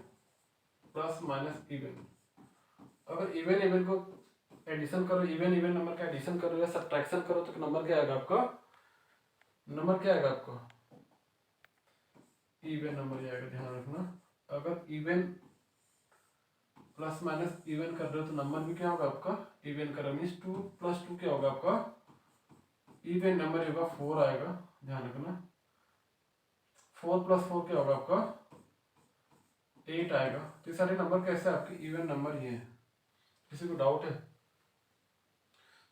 Speaker 1: प्लस माइनस इवन। अगर इवन इवन को एडिशन करो, इवन इवन नंबर का एडिशन करो या सब्ट्रैक्शन करो तो नंबर क्या आएगा आपका, नंबर क्या आएगा आपका, इवन नंबर ही आएगा, ध्यान रखना। अगर इवन प्लस माइनस इवन कर रहे हो तो नंबर भी क्या होगा आपका, इवन कर रहे हो, मीन्स 2 + 2 क्या होगा आपका, इवन नंबर होगा, 4 आएगा, ध्यान रखना। 4 + 4 क्या होगा आपका, 8 आएगा। तो ये सारे नंबर कैसे आपके इवन नंबर ही है। किसी को डाउट है?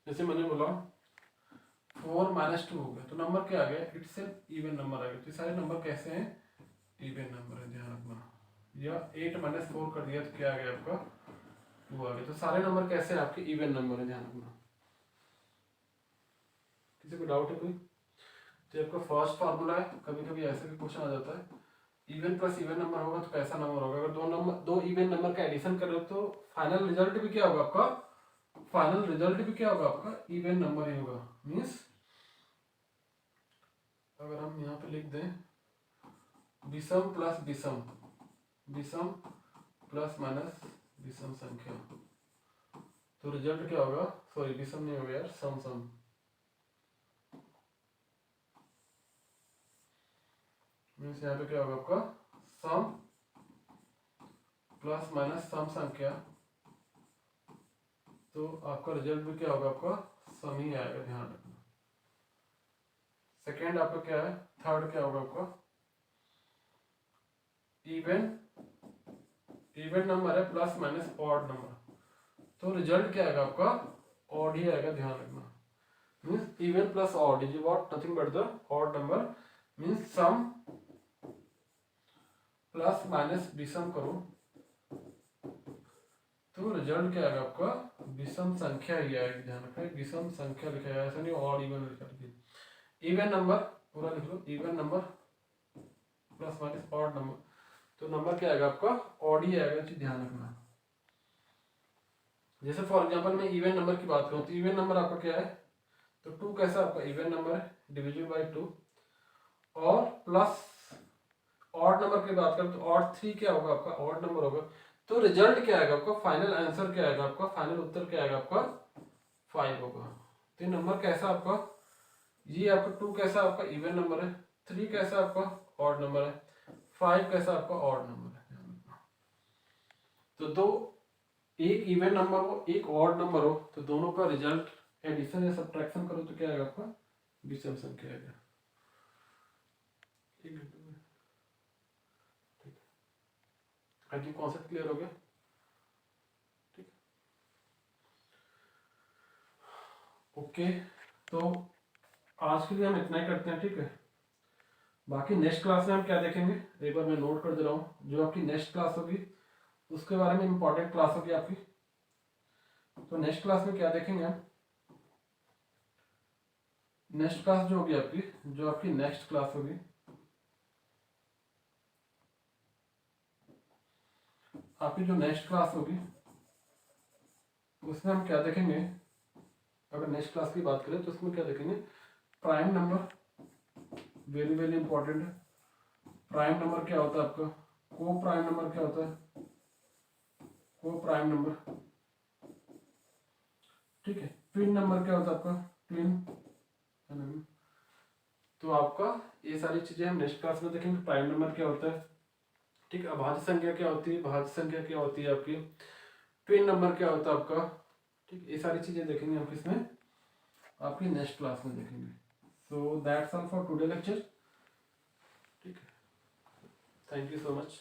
Speaker 1: जैसे मैंने बोला 4 - 2 हो गया तो नंबर क्या आ गया, इट्स एन इवन नंबर आ गया। तो ये सारे नंबर कैसे हैं, इवन नंबर है, ध्यान रखना। या 8 - 4 कर दिया तो क्या आ गया आपका, 2 आ गया। तो सारे नंबर कैसे हैं आपके इवन नंबर है, ध्यान रखना। किसी को डाउट है कोई? तो आपका फर्स्ट फार्मूला है, कभी कभी ऐसे भी क्वेश्चन आ जाता है, इवन प्लस इवन नंबर होगा तो कैसा नंबर होगा। अगर दो इवन नंबर का एडिशन करो तो फाइनल रिजल्ट भी क्या होगा आपका, फाइनल रिजल्ट भी क्या होगा आपका, इवन नंबर ही होगा। मीन्स अगर हम यहाँ पे लिख दें विषम प्लस विषम, विषम प्लस माइनस विषम संख्या, तो रिजल्ट क्या होगा, सॉरी विषम नहीं होगा यार, सम सम। मीन्स यहाँ पे क्या होगा आपका, सम प्लस माइनस सम संख्या, तो आपका रिजल्ट भी क्या होगा आपका, सम ही आएगा, ध्यान रखना। सेकेंड आपका क्या है, थर्ड क्या होगा आपका, इवन, इवन नंबर है प्लस माइनस ऑड नंबर, तो रिजल्ट क्या आएगा आपका, ऑड ही आएगा, ध्यान रखना। Means even plus odd is what, nothing but the odd number. Means सम प्लस माइनस विषम करो तो रिजल्ट क्या आएगा आपका, विषम संख्या ही आएगी, ध्यान रखना। विषम संख्या लिखा है, ऐसा नहीं ऑड इवन लिखा है। इवन नंबर पूरा लिख लो, even number plus minus odd number, तो नंबर क्या आएगा आपका, ऑड ही आएगा, ध्यान रखना। जैसे फॉर एग्जांपल मैं इवन नंबर की बात करूं तो इवन नंबर आपका क्या है, तो 2 कैसा आपका इवन नंबर है, डिविजिबल बाय 2। और प्लस ऑड नंबर की बात करें तो ऑड 3 क्या होगा आपका, ऑड नंबर होगा। तो रिजल्ट क्या आएगा आपका, फाइनल आंसर क्या आएगा आपका, फाइनल उत्तर क्या आएगा आपका, 5 होगा। तो ये नंबर कैसा आपका, ये आपका 2 कैसा आपका इवन नंबर है, 3 कैसा आपका ऑड नंबर है, 5 कैसा आपका ऑड नंबर है। तो दो, एक इवन नंबर हो एक ऑड नंबर हो, तो दोनों का रिजल्ट एडिशन या सब्ट्रैक्शन करो तो क्या आएगा आपका, विषम संख्या आएगा। ठीक है, आई थिंक कॉन्सेप्ट क्लियर हो गया। ठीक, ओके, तो आज के लिए हम इतना ही करते हैं, ठीक है। बाकी नेक्स्ट क्लास में हम क्या देखेंगे, एक बार मैं नोट कर दे रहा हूँ, जो आपकी नेक्स्ट क्लास होगी उसके बारे में इंपॉर्टेंट क्लास होगी आपकी। तो नेक्स्ट क्लास में क्या देखेंगे हम, नेक्स्ट क्लास जो होगी आपकी, जो आपकी नेक्स्ट क्लास होगी, आपकी जो नेक्स्ट क्लास होगी उसमें हम क्या देखेंगे, अगर नेक्स्ट क्लास की बात करें तो उसमें क्या देखेंगे, prime number, very very important है। प्राइम नंबर क्या होता है आपका, को प्राइम नंबर क्या होता है, को प्राइम नंबर, ठीक है। ट्विन नंबर क्या होता है आपका, ट्विन। तो आपका ये सारी चीजें हम नेक्स्ट क्लास में देखेंगे। प्राइम नंबर क्या होता है, ठीक है, अभाज्य संख्या क्या होती है, भाज्य संख्या क्या होती है आपकी, ट्विन नंबर क्या होता है आपका, ठीक, ये सारी चीजें देखेंगे हम किसमें, आपकी नेक्स्ट क्लास में देखेंगे। So that's all for today lecture. ठीक है, थैंक यू सो मच।